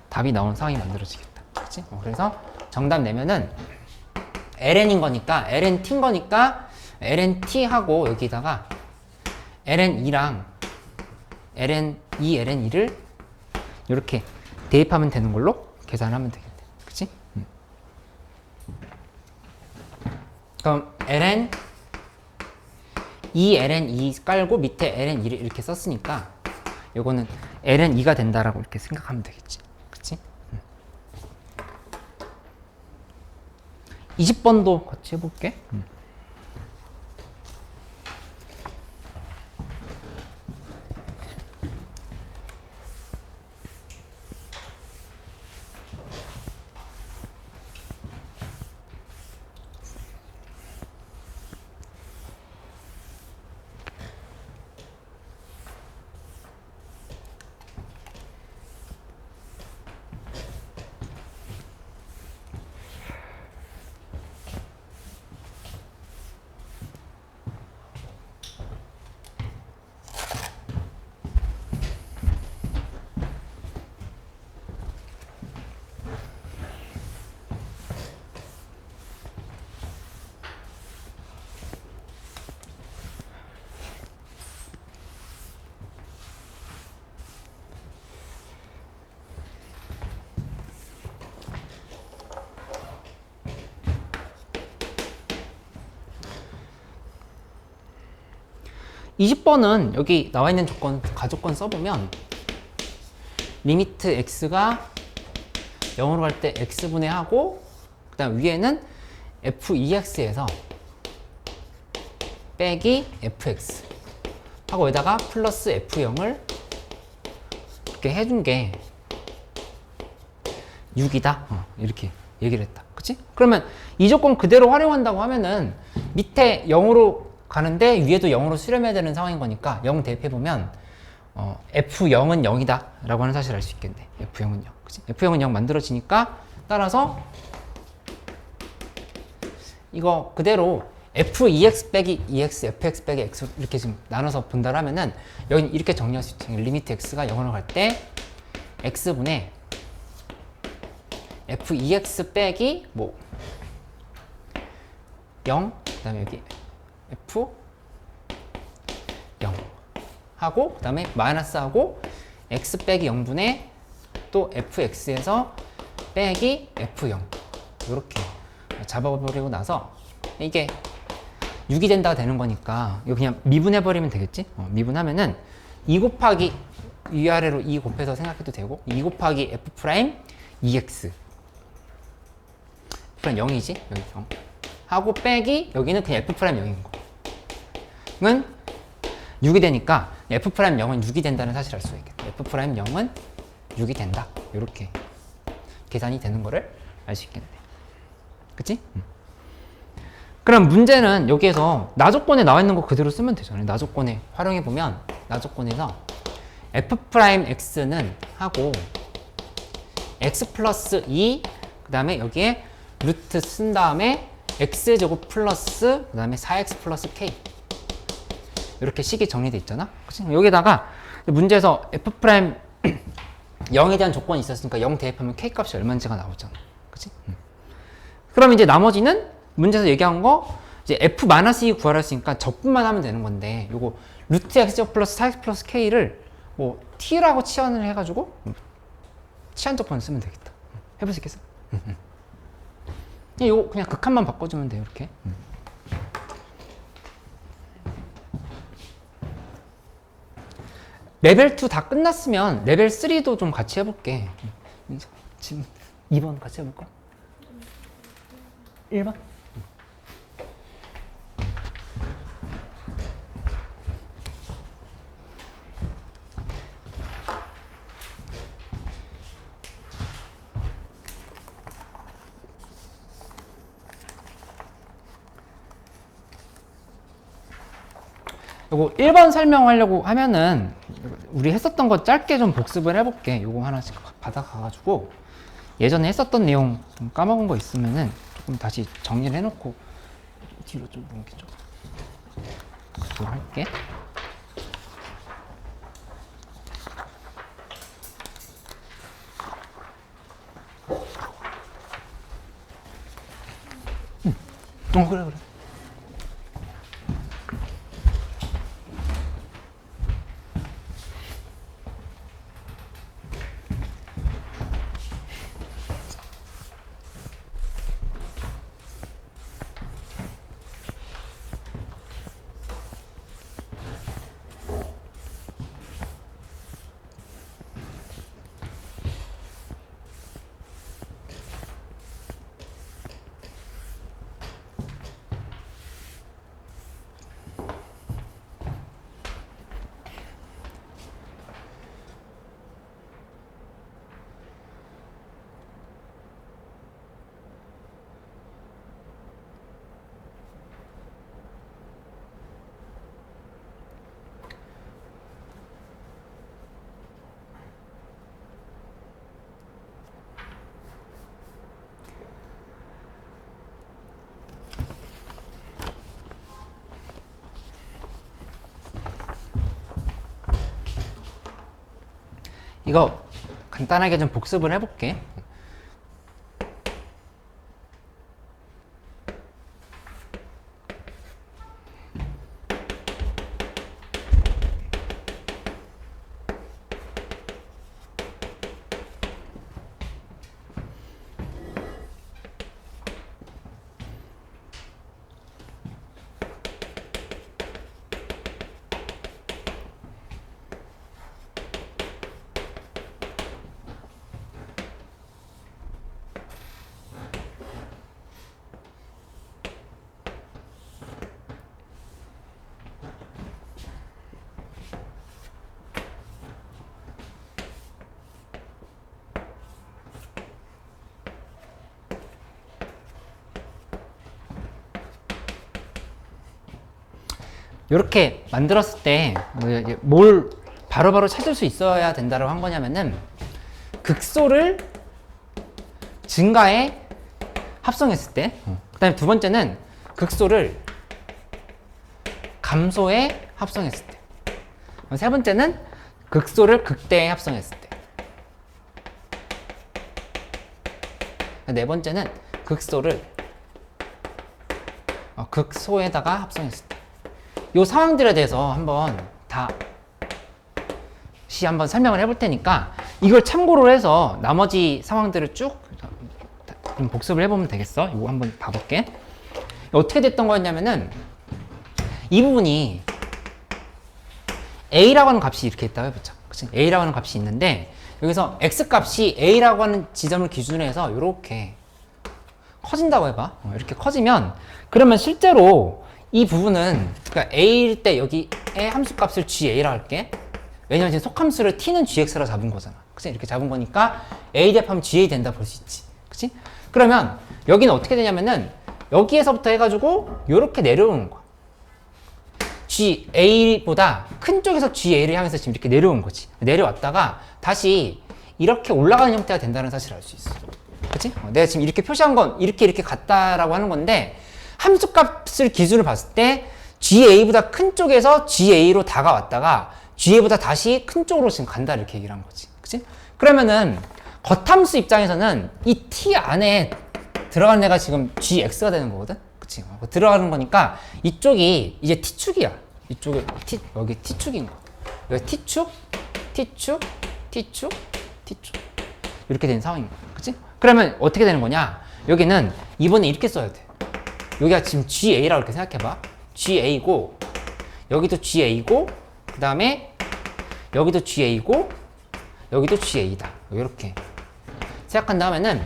답이 나오는 상황이 만들어지겠다. 그치? 그래서 정답 내면은 ln인 거니까 ln t인 거니까 ln(t)하고 여기다가 ln2랑 ln2, ln2를 이렇게 대입하면 되는 걸로 계산하면 되겠네. 그치? 그럼 ln2, ln2 깔고 밑에 ln2를 이렇게 썼으니까 요거는 ln2가 된다라고 이렇게 생각하면 되겠지. 그치? 20번도 같이 해볼게. 20번은 여기 나와 있는 가조건 써보면 리미트 x가 0으로 갈 때 x분의 하고 그 다음 위에는 f2x에서 빼기 fx 하고 여기다가 플러스 f0을 이렇게 해준 게 6이다 이렇게 얘기를 했다. 그치? 그러면 이 조건 그대로 활용한다고 하면은 밑에 0으로 가는데 위에도 0으로 수렴해야 되는 상황인 거니까 0 대입해보면 F0은 0이다 라고 하는 사실을 알 수 있겠네. F0은 0. 그치? F0은 0 만들어지니까 따라서 이거 그대로 F2x 빼기 2x, Fx 빼기 x 이렇게 지금 나눠서 분다를 하면은 여기는 이렇게 정리할 수 있죠. 리미트 x가 0으로 갈 때 x분의 F2x 빼기 뭐 0, 그 다음에 여기 F 0 하고 그 다음에 마이너스 하고 x 빼기 0분의 또 fx에서 빼기 f0 이렇게 잡아버리고 나서 이게 6이 된다가 되는 거니까 이거 그냥 미분해버리면 되겠지? 미분하면은 2 곱하기 위아래로 2 곱해서 생각해도 되고 2 곱하기 f 프라임 2x 프라임 0이지? 여기 0 하고 빼기 여기는 그냥 f 프라임 0인 거 은 6이 되니까 f 프라임 0은 6이 된다는 사실을 알 수 있겠다. f 프라임 0은 6이 된다. 이렇게 계산이 되는 거를 알 수 있겠네. 그치? 그럼 문제는 여기에서 나조건에 나와 있는 거 그대로 쓰면 되잖아요. 나조건에 활용해 보면 나조건에서 f 프라임 x는 하고 x 플러스 2 그 다음에 여기에 루트 쓴 다음에 x제곱 플러스 그 다음에 4x 플러스 k 이렇게 식이 정리되어 있잖아. 그치? 여기다가 문제에서 f 프라임 0에 대한 조건이 있었으니까 0 대입하면 k 값이 얼마인지가 나오잖아. 그치? 그럼 이제 나머지는 문제에서 얘기한 거 이제 f-2 구하라 했으니까 적분만 하면 되는 건데 요거 루트 x제곱 플러스 4x 플러스 k를 뭐 t라고 치환을 해가지고 치환 조건을 쓰면 되겠다. 해볼 수 있겠어? 이거 그냥 극한만 바꿔주면 돼요. 이렇게. 레벨 2 다 끝났으면 레벨 3도 좀 같이 해볼게. 지금 2번 같이 해볼까? 1번? 요거 1번 설명하려고 하면은 우리 했었던 거 짧게 좀 복습을 해볼게. 요거 하나씩 받아가가지고 예전에 했었던 내용 좀 까먹은 거 있으면은 조금 다시 정리를 해놓고 뒤로 좀 넘기죠. 그걸 할게. 그래. 이거 간단하게 좀 복습을 해볼게. 이렇게 만들었을 때 뭘 바로바로 찾을 수 있어야 된다고 한 거냐면은 극소를 증가에 합성했을 때, 그 다음에 두 번째는 극소를 감소에 합성했을 때, 세 번째는 극소를 극대에 합성했을 때, 네 번째는 극소를 극소에다가 합성했을 때. 이 상황들에 대해서 한번 한번 설명을 해볼 테니까 이걸 참고로 해서 나머지 상황들을 쭉 좀 복습을 해보면 되겠어. 이거 한번 봐볼게. 어떻게 됐던 거였냐면은 이 부분이 A라고 하는 값이 이렇게 있다고 해보자. 그치? A라고 하는 값이 있는데 여기서 X 값이 A라고 하는 지점을 기준으로 해서 이렇게 커진다고 해봐. 이렇게 커지면 그러면 실제로 이 부분은 그러니까 A일 때 여기에 함수값을 GA라 할게. 왜냐면 지금 속함수를 T는 GX라 잡은 거잖아. 그치? 이렇게 잡은 거니까 A 대합하면 GA 된다 볼 수 있지. 그치? 그러면 여기는 어떻게 되냐면은 여기에서부터 해가지고 이렇게 내려오는 거야. GA보다 큰 쪽에서 GA를 향해서 지금 이렇게 내려온 거지. 내려왔다가 다시 이렇게 올라가는 형태가 된다는 사실을 알 수 있어. 그치? 내가 지금 이렇게 표시한 건 이렇게 갔다라고 하는 건데 함수값을 기준으로 봤을 때 GA보다 큰 쪽에서 GA로 다가왔다가 GA보다 다시 큰 쪽으로 지금 간다 이렇게 얘기를 한 거지. 그치? 그러면은 겉함수 입장에서는 이 T 안에 들어가는 애가 지금 GX가 되는 거거든? 그치? 들어가는 거니까 이쪽이 이제 T축이야. 이쪽에 여기 T축인 거. 여기 T축, T축, T축, T축. 이렇게 된 상황인 거야. 그치? 그러면 어떻게 되는 거냐? 여기는 이번에 이렇게 써야 돼. 여기가 지금 GA라고 이렇게 생각해봐. GA고, 여기도 GA고, 그 다음에 여기도 GA고, 여기도 GA다. 이렇게 생각한다 하면은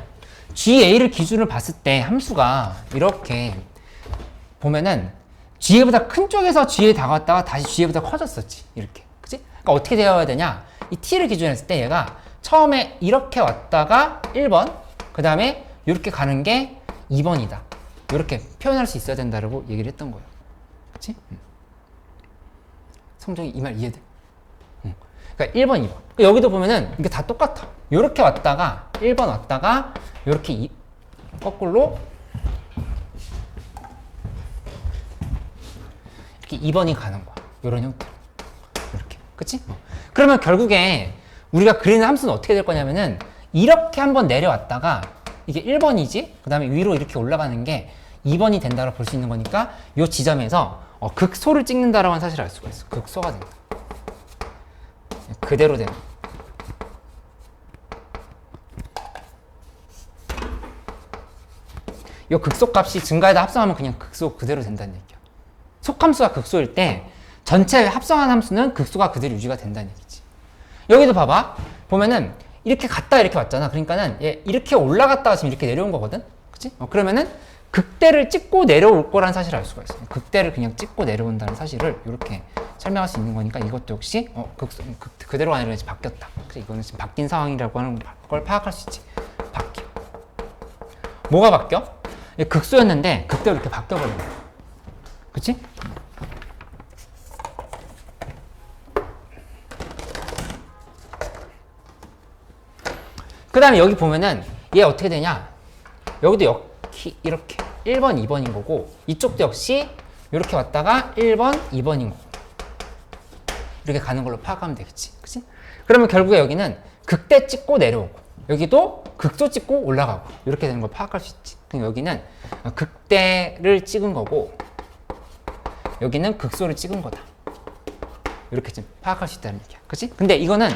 GA를 기준으로 봤을 때 함수가 이렇게 보면은 GA보다 큰 쪽에서 GA 다가왔다가 다시 GA보다 커졌었지. 이렇게. 그치? 그러니까 어떻게 되어야 되냐? 이 T를 기준으로 했을 때 얘가 처음에 이렇게 왔다가 1번, 그 다음에 이렇게 가는 게 2번이다. 이렇게 표현할 수 있어야 된다고 얘기를 했던 거예요. 그치? 성종이 이 말 이해돼? 그러니까 1번, 2번. 여기도 보면은 이게 다 똑같아. 이렇게 왔다가 1번 왔다가 이렇게 거꾸로 이렇게 2번이 가는 거야. 이런 형태로. 이렇게. 그치? 그러면 결국에 우리가 그리는 함수는 어떻게 될 거냐면은 이렇게 한번 내려왔다가 이게 1번이지? 그 다음에 위로 이렇게 올라가는 게 2번이 된다고 볼 수 있는 거니까 이 지점에서 극소를 찍는다라고 하는 사실을 알 수가 있어. 극소가 된다. 그대로 되는. 이 극소값이 증가에다 합성하면 그냥 극소 그대로 된다는 얘기야. 속함수가 극소일 때 전체 합성한 함수는 극소가 그대로 유지가 된다는 얘기지. 여기도 봐봐. 보면은 이렇게 갔다 이렇게 왔잖아. 그러니까는 얘 이렇게 올라갔다가 지금 이렇게 내려온 거거든. 그치? 그러면은 극대를 찍고 내려올 거란 사실을 알 수가 있어요. 극대를 그냥 찍고 내려온다는 사실을 이렇게 설명할 수 있는 거니까 이것도 역시 그대로가 아니라 이제 바뀌었다. 그래서 이거는 지금 바뀐 상황이라고 하는 걸 파악할 수 있지. 바뀌어. 뭐가 바뀌어? 극소였는데 극대로 이렇게 바뀌어버린 거야. 그치? 그 다음에 여기 보면은 얘 어떻게 되냐? 여기도 이렇게 1번, 2번인 거고 이쪽도 역시 이렇게 왔다가 1번, 2번인 거고 이렇게 가는 걸로 파악하면 되겠지. 그치? 그러면 결국에 여기는 극대 찍고 내려오고 여기도 극소 찍고 올라가고 이렇게 되는 걸 파악할 수 있지. 그럼 여기는 극대를 찍은 거고 여기는 극소를 찍은 거다. 이렇게 좀 파악할 수 있다는 얘기야. 그치? 근데 이거는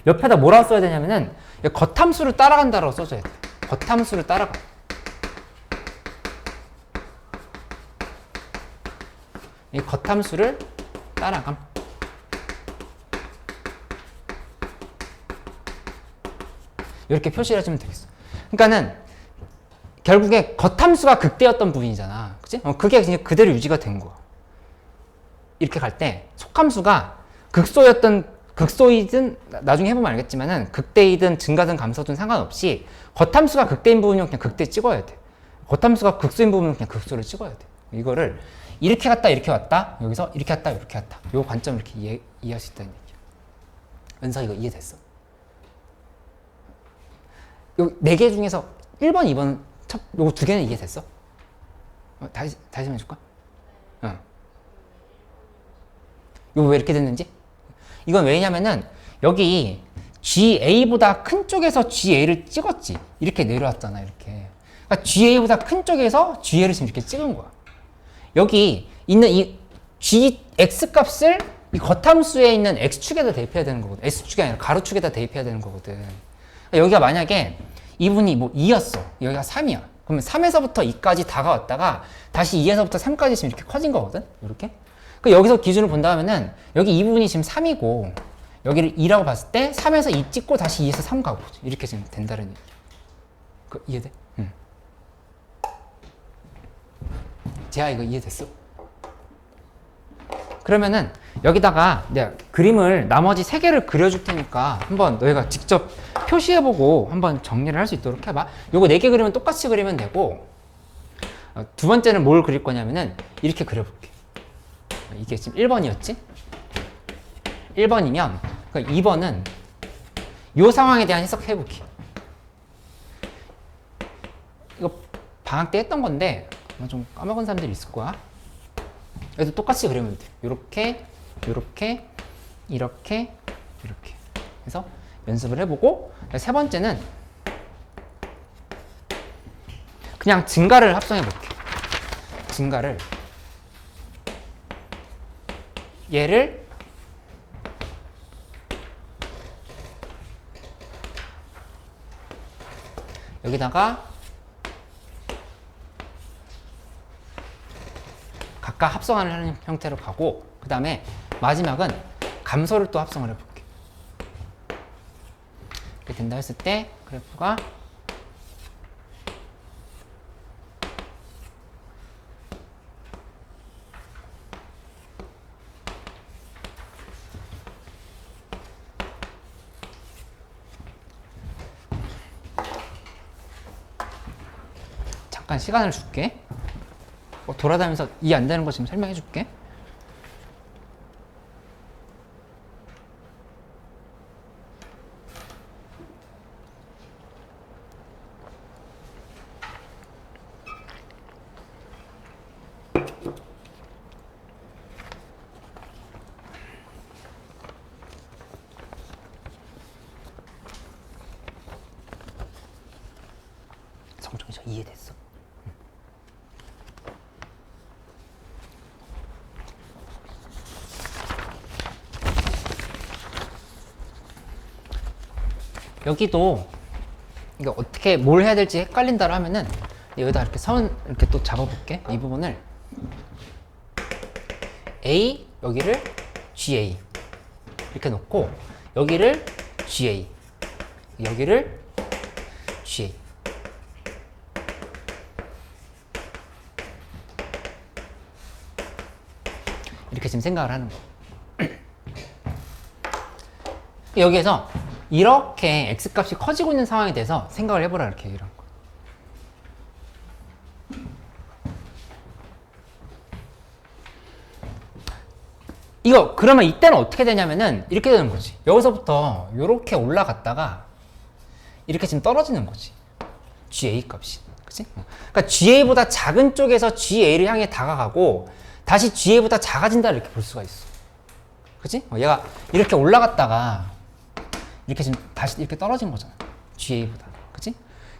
옆에다 뭐라고 써야 되냐면은 겉함수를 따라간다라고 써줘야 돼. 겉함수를 따라가. 이 겉함수를 따라감. 이렇게 표시를 해주면 되겠어. 그러니까는 결국에 겉함수가 극대였던 부분이잖아. 그치? 그게 그냥 그대로 유지가 된 거야. 이렇게 갈 때 속함수가 극소이든 나중에 해보면 알겠지만은 극대이든 증가든 감소든 상관없이 겉함수가 극대인 부분이면 그냥 극대 찍어야 돼. 겉함수가 극소인 부분은 그냥 극소를 찍어야 돼. 이거를 이렇게 갔다 이렇게 왔다 여기서 이렇게 갔다 이렇게 갔다 요 관점 이렇게 이해할 수 있다는 얘기야. 은서 이거 이해됐어? 요 4개 중에서 1번, 2번 요거 2개는 이해됐어? 다시 한번 해줄까? 이거 왜 이렇게 됐는지? 이건 왜냐면은 여기 GA보다 큰 쪽에서 GA를 찍었지. 이렇게 내려왔잖아, 이렇게. 그러니까 GA보다 큰 쪽에서 GA를 지금 이렇게 찍은 거야. 여기 있는 이 GX 값을 이 겉함수에 있는 X축에다 대입해야 되는 거거든. S축이 아니라 가로축에다 대입해야 되는 거거든. 그러니까 여기가 만약에 이분이 뭐 2였어. 여기가 3이야. 그러면 3에서부터 2까지 다가왔다가 다시 2에서부터 3까지 지금 이렇게 커진 거거든. 이렇게. 그러니까 여기서 기준을 본다면은 여기 이 부분이 지금 3이고 여기를 2라고 봤을 때 3에서 2 찍고 다시 2에서 3 가고 이렇게 지금 된다는 얘기야. 이해돼? 응. 재아 이거 이해됐어? 그러면은 여기다가 내가 그림을 나머지 3개를 그려줄 테니까 한번 너희가 직접 표시해보고 한번 정리를 할 수 있도록 해봐. 요거 4개 그리면 똑같이 그리면 되고 두 번째는 뭘 그릴 거냐면은 이렇게 그려볼게. 이게 지금 1번이었지? 1번이면 2번은 이 상황에 대한 해석해볼게. 이거 방학 때 했던 건데 좀 까먹은 사람들이 있을 거야. 그래도 똑같이 그리면 돼. 요렇게, 요렇게, 이렇게, 이렇게 해서 연습을 해보고 세 번째는 그냥 증가를 합성해볼게. 증가를 얘를 여기다가 각각 합성하는 형태로 가고 그 다음에 마지막은 감소를 또 합성을 해볼게. 이렇게 된다 했을 때 그래프가 잠깐 시간을 줄게. 돌아다니면서 이해 안 되는 거 지금 설명해 줄게. 성종이 저 이해됐어? 여기도 이게 어떻게 뭘 해야 될지 헷갈린다고 하면은 여기다 이렇게 선 이렇게 또 잡아볼게. 이 부분을 A 여기를 GA 이렇게 놓고 여기를 GA 여기를 GA 이렇게 지금 생각을 하는 거. 여기에서 이렇게 X값이 커지고 있는 상황에 대해서 생각을 해보라 이렇게 얘기를 한 거야. 이거 그러면 이때는 어떻게 되냐면은 이렇게 되는 거지. 여기서부터 이렇게 올라갔다가 이렇게 지금 떨어지는 거지. GA 값이. 그치? 그러니까 GA보다 작은 쪽에서 GA를 향해 다가가고 다시 GA보다 작아진다 이렇게 볼 수가 있어. 그치? 얘가 이렇게 올라갔다가 이렇게 지금 다시 이렇게 떨어진 거잖아. GA보다. 그치?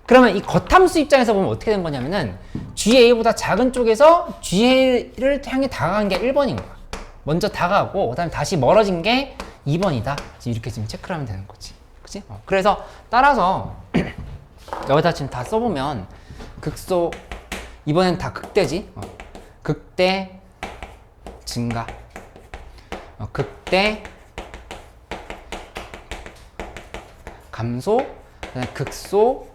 그러면 이 겉함수 입장에서 보면 어떻게 된 거냐면은 GA보다 작은 쪽에서 GA를 향해 다가간 게 1번인 거야. 먼저 다가가고 그다음에 다시 멀어진 게 2번이다. 이렇게 지금 체크를 하면 되는 거지. 그치? 그래서 따라서 여기다 지금 다 써보면 극소 이번엔 다 극대지. 극대 증가. 극대 감소. 그다음에 극소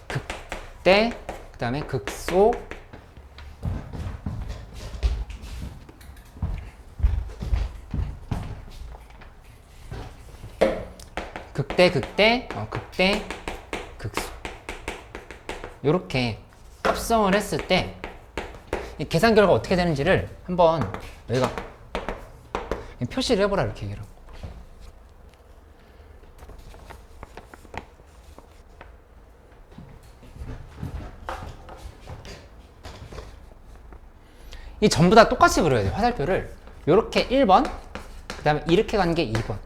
극대 그다음에 극소 극대 극대 극소 요렇게 합성을 했을 때 이 계산 결과 어떻게 되는지를 한번 여기가 표시를 해보라 이렇게 얘기를 하고 이 전부 다 똑같이 그려야 돼요. 화살표를 요렇게 1번 그 다음에 이렇게 가는 게 2번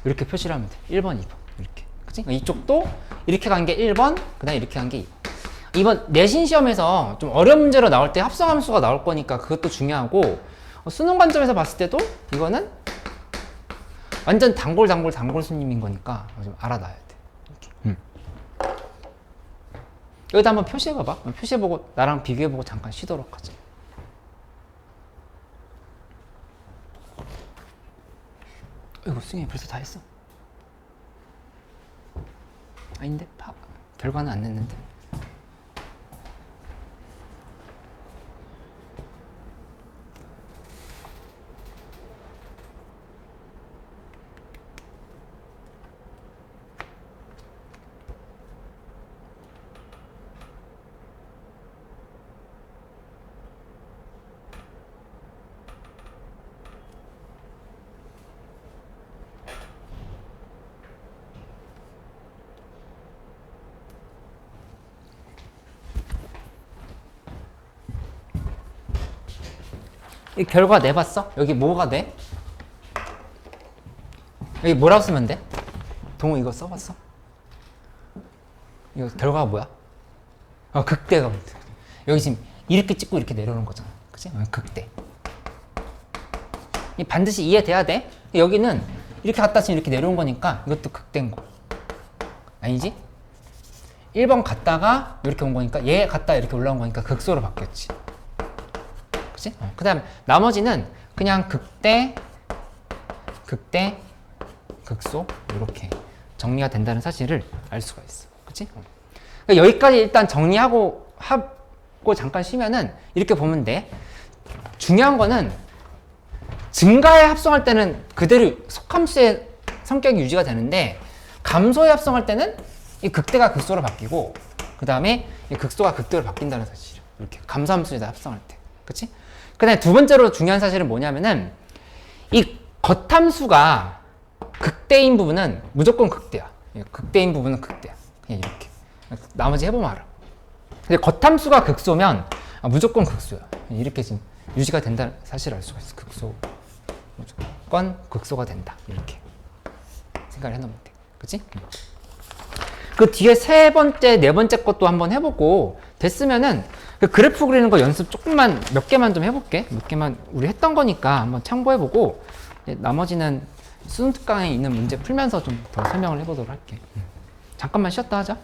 이렇게 표시를 하면 돼. 1번 2번 이렇게 그치? 이쪽도 이렇게 간 게 1번 그 다음에 이렇게 간 게 2번 이번 내신 시험에서 좀 어려운 문제로 나올 때 합성함수가 나올 거니까 그것도 중요하고 수능 관점에서 봤을 때도 이거는 완전 단골 손님인 거니까 좀 알아놔야 돼. 이렇게. 여기다 한번 표시해봐봐. 표시해보고 나랑 비교해보고 잠깐 쉬도록 하자. 이거 수영이 벌써 다 했어. 아닌데? 결과는 안 냈는데. 이 결과 내봤어? 여기 뭐가 돼? 여기 뭐라고 쓰면 돼? 동우 이거 써봤어? 이거 결과가 뭐야? 극대가 문제. 여기 지금 이렇게 찍고 이렇게 내려오는 거잖아. 그치? 극대. 이 반드시 이해돼야 돼. 여기는 이렇게 갔다 지금 이렇게 내려온 거니까 이것도 극대인 거. 아니지? 1번 갔다가 이렇게 온 거니까 얘 갔다 이렇게 올라온 거니까 극소로 바뀌었지. 그치? 그 다음에 나머지는 그냥 극대, 극소 이렇게 정리가 된다는 사실을 알 수가 있어. 그치? 그러니까 여기까지 일단 정리하고 잠깐 쉬면은 이렇게 보면 돼. 중요한 거는 증가에 합성할 때는 그대로 속함수의 성격이 유지가 되는데 감소에 합성할 때는 이 극대가 극소로 바뀌고 그 다음에 이 극소가 극대로 바뀐다는 사실이야. 이렇게 감소함수에다 합성할 때. 그치? 그 다음에 두 번째로 중요한 사실은 뭐냐면은 이 겉함수가 극대인 부분은 무조건 극대야. 극대인 부분은 극대야. 그냥 이렇게. 나머지 해보면 알아. 근데 겉함수가 극소면 무조건 극소야. 이렇게 지금 유지가 된다는 사실을 알 수가 있어. 극소. 무조건 극소가 된다. 이렇게 생각을 해놓으면 돼. 그치? 그 뒤에 세 번째, 네 번째 것도 한번 해보고 됐으면은 그 그래프 그리는 거 연습 조금만 몇 개만 좀 해볼게. 몇 개만 우리 했던 거니까 한번 참고해보고 나머지는 수능 특강에 있는 문제 풀면서 좀 더 설명을 해보도록 할게. 잠깐만 쉬었다 하자.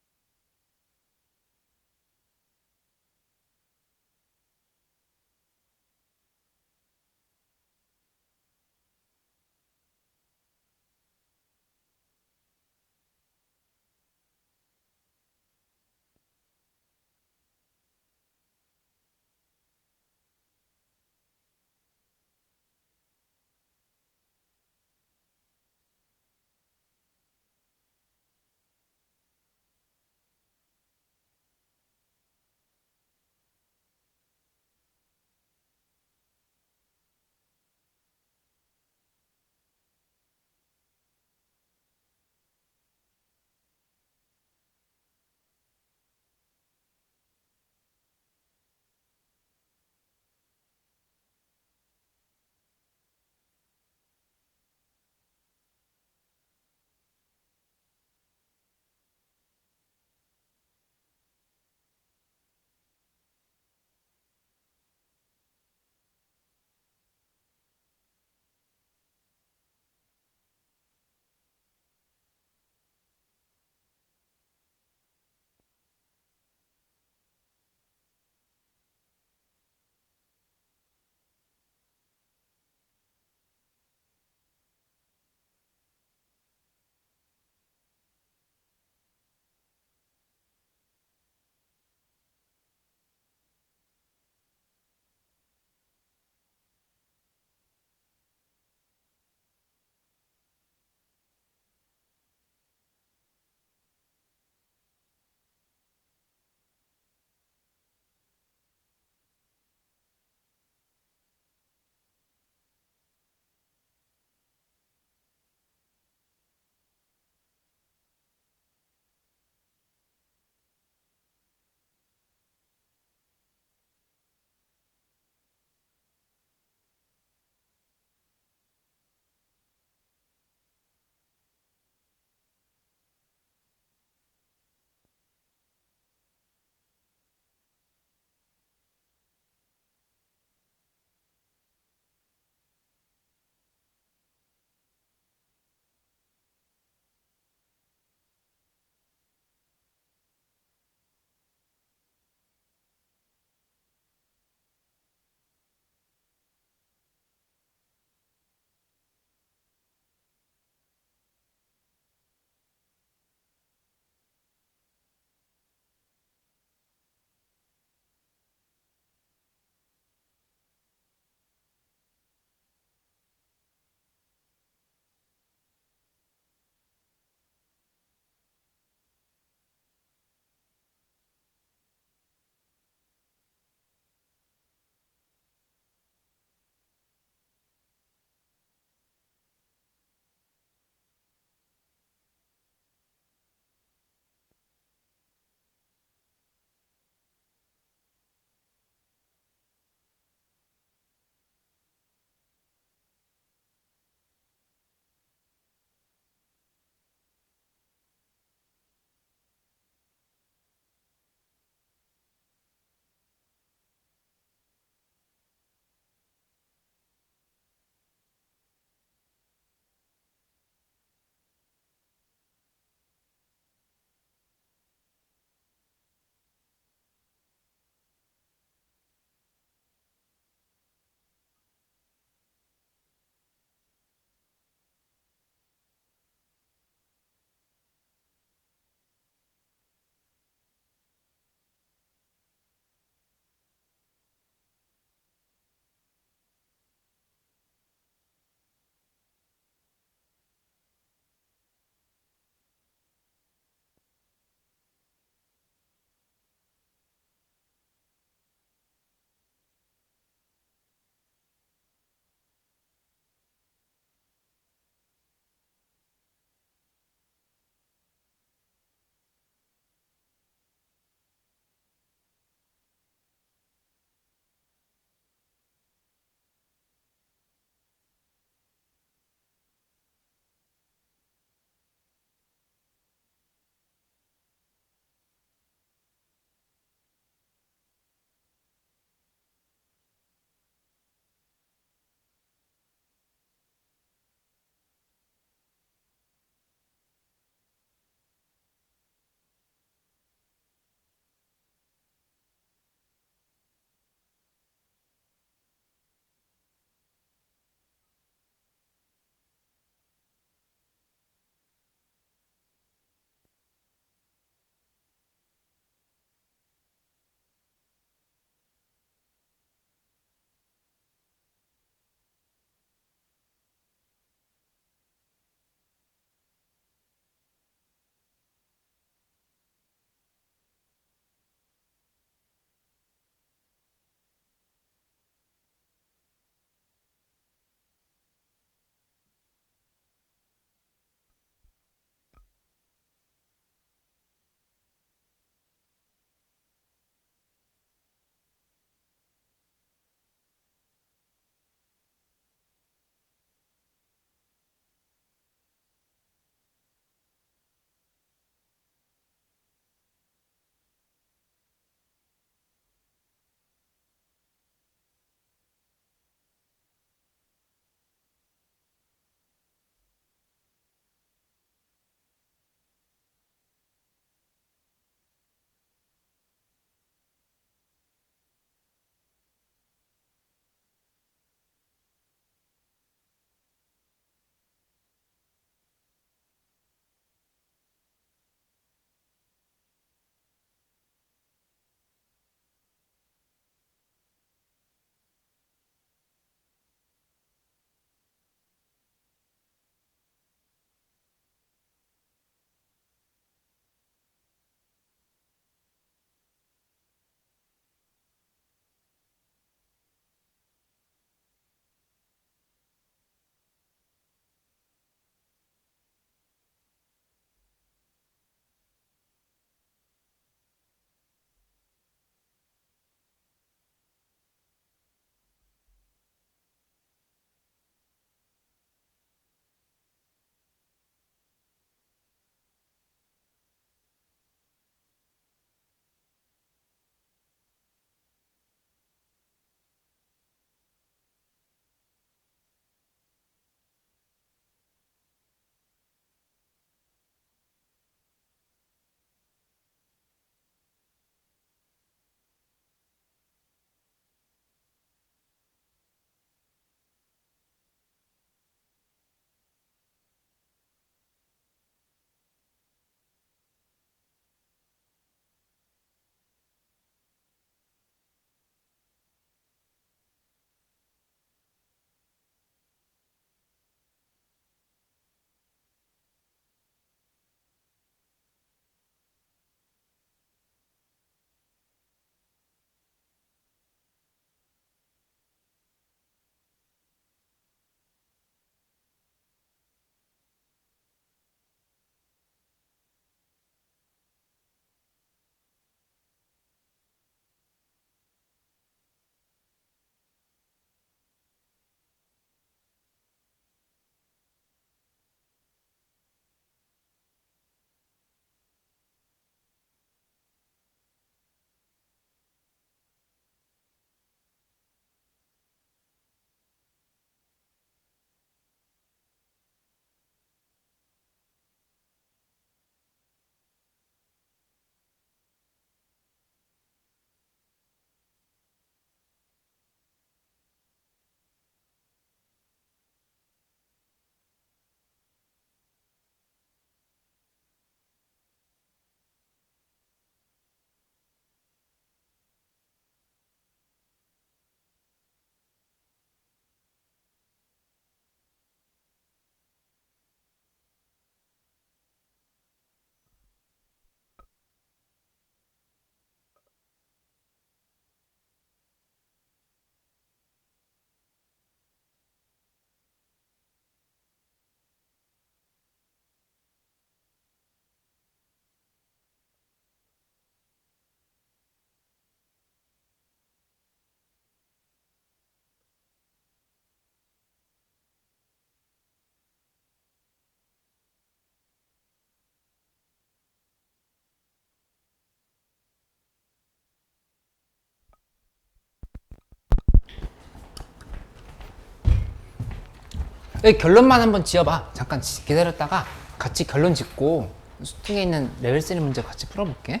여기 결론만 한번 지어봐. 잠깐 기다렸다가 같이 결론 짓고 수능에 있는 레벨 3 문제 같이 풀어볼게.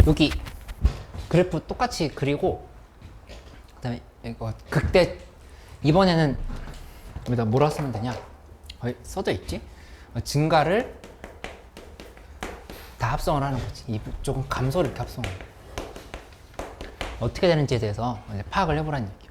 여기 그래프 똑같이 그리고 그다음에 이거 극대 이번에는 여기다 뭐라 쓰면 되냐? 써져 있지? 증가를 다 합성을 하는 거지. 이쪽은 감소를 이렇게 합성을. 어떻게 되는지에 대해서 이제 파악을 해보라는 얘기야.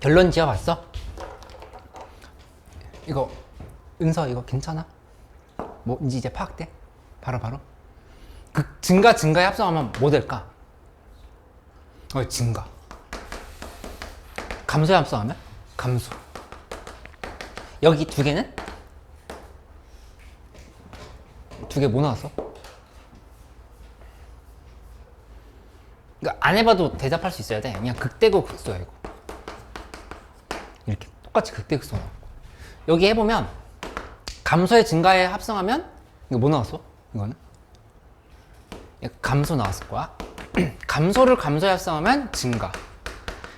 결론 지어봤어? 이거 은서 이거 괜찮아? 뭐인지 이제 파악돼? 바로? 증가에 합성하면 뭐 될까? 증가. 감소에 합성하면? 감소. 여기 두 개는? 두 개 뭐 나왔어? 그러니까 안 해봐도 대답할 수 있어야 돼. 그냥 극대고 극소야 이거. 이렇게 똑같이 극대극소 나오고 여기 해보면 감소에 증가에 합성하면 이거 뭐 나왔어? 이거는 감소 나왔을 거야. 감소를 감소에 합성하면 증가.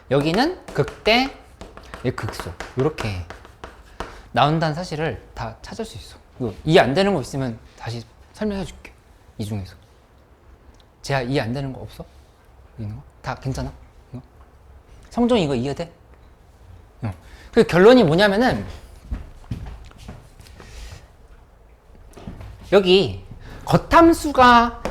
여기는 극대 극소. 이렇게 나온다는 사실을 다 찾을 수 있어. 이해 안 되는 거 있으면 다시 설명해 줄게. 이 중에서 제가 이해 안 되는 거 없어? 있는 거? 다 괜찮아? 이거? 성종 이거 이해돼? 그 결론이 뭐냐면은 여기 겉함수가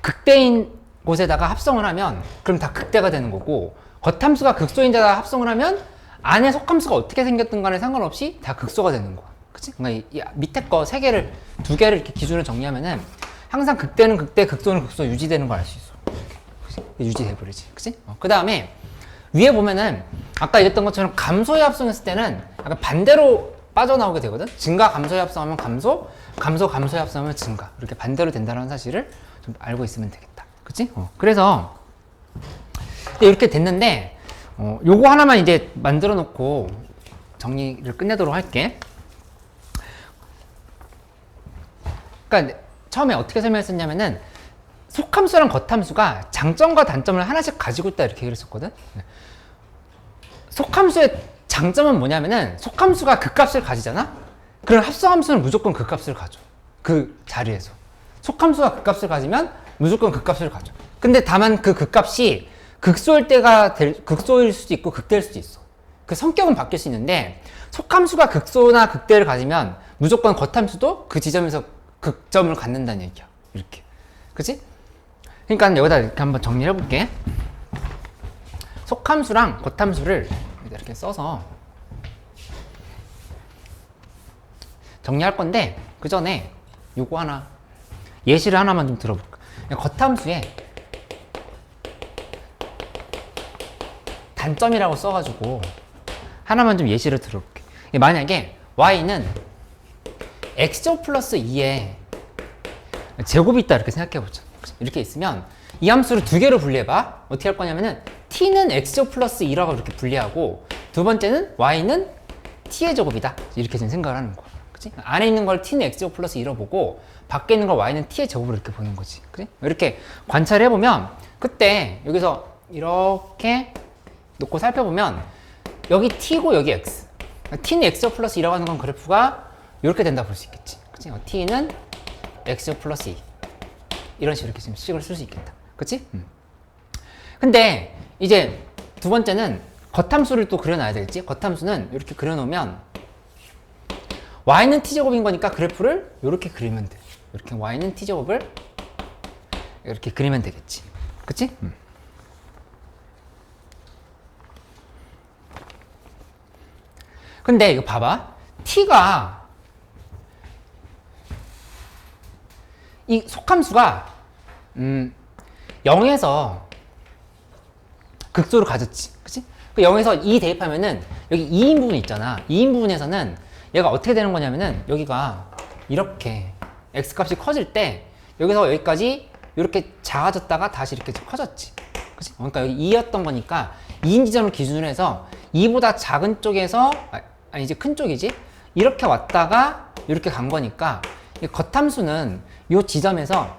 극대인 곳에다가 합성을 하면 그럼 다 극대가 되는 거고, 겉함수가 극소인 데다가 합성을 하면 안에 속함수가 어떻게 생겼든 간에 상관없이 다 극소가 되는 거야. 그치? 그러니까 이 밑에 거 세 개를, 두 개를 이렇게 기준으로 정리하면은 항상 극대는 극대, 극소는 극소 유지되는 걸 알 수 있어. 그치? 유지돼버리지. 그치? 그 다음에 위에 보면은 아까 얘기했던 것처럼 감소에 합성했을 때는 약간 반대로 빠져나오게 되거든. 증가 감소에 합성하면 감소, 감소 감소에 합성하면 증가. 이렇게 반대로 된다는 사실을 좀 알고 있으면 되겠다. 그치? 그래서 이렇게 됐는데 요거 하나만 이제 만들어 놓고 정리를 끝내도록 할게. 그러니까 처음에 어떻게 설명했었냐면은 속함수랑 겉함수가 장점과 단점을 하나씩 가지고 있다 이렇게 얘기를 했었거든. 속함수의 장점은 뭐냐면은 속함수가 극값을 가지잖아? 그럼 합성함수는 무조건 극값을 가져. 그 자리에서. 속함수가 극값을 가지면 무조건 극값을 가져. 근데 다만 그 극값이 극소일 수도 있고 극대일 수도 있어. 그 성격은 바뀔 수 있는데 속함수가 극소나 극대를 가지면 무조건 겉함수도 그 지점에서 극점을 갖는다는 얘기야. 이렇게. 그치? 그러니까 여기다 이렇게 한번 정리해 볼게. 속함수랑 겉함수를 이렇게 써서 정리할 건데 그 전에 요거 하나 예시를 하나만 좀 들어볼까. 겉함수에 단점이라고 써가지고 하나만 좀 예시를 들어볼게. 만약에 y는 x제곱 플러스 2에 제곱이 있다 이렇게 생각해보자. 이렇게 있으면 이 함수를 두 개로 분리해봐. 어떻게 할 거냐면은 t는 x제곱 플러스 2라고 이렇게 분리하고, 두 번째는 y는 t의 제곱이다. 이렇게 좀 생각을 하는 거야. 그치? 안에 있는 걸 t는 x제곱 플러스 2로 보고 밖에 있는 걸 y는 t의 제곱으로 이렇게 보는 거지. 그치? 이렇게 관찰해 보면 그때 여기서 이렇게 놓고 살펴보면 여기 t고 여기 x. t는 x제곱 플러스 2라고 하는 건 그래프가 이렇게 된다 볼 수 있겠지. 그치? t는 x제곱 플러스 2. 이런 식으로 이렇게 좀 식을 쓸 수 있겠다. 그치? 근데 이제 두 번째는 겉함수를 또 그려놔야 되겠지? 겉함수는 이렇게 그려놓으면 y는 t제곱인 거니까 그래프를 이렇게 그리면 돼. 이렇게 y는 t제곱을 이렇게 그리면 되겠지. 그치? 근데 이거 봐봐. t가 이 속함수가 0에서 극소를 가졌지. 그치? 그 0에서 2 대입하면은 여기 2인 부분 있잖아. 2인 부분에서는 얘가 어떻게 되는 거냐면은 여기가 이렇게 x 값이 커질 때 여기서 여기까지 이렇게 작아졌다가 다시 이렇게 커졌지. 그치? 그러니까 여기 2였던 거니까 2인 지점을 기준으로 해서 2보다 작은 쪽에서 아니 이제 큰 쪽이지? 이렇게 왔다가 이렇게 간 거니까 이 겉함수는 이 지점에서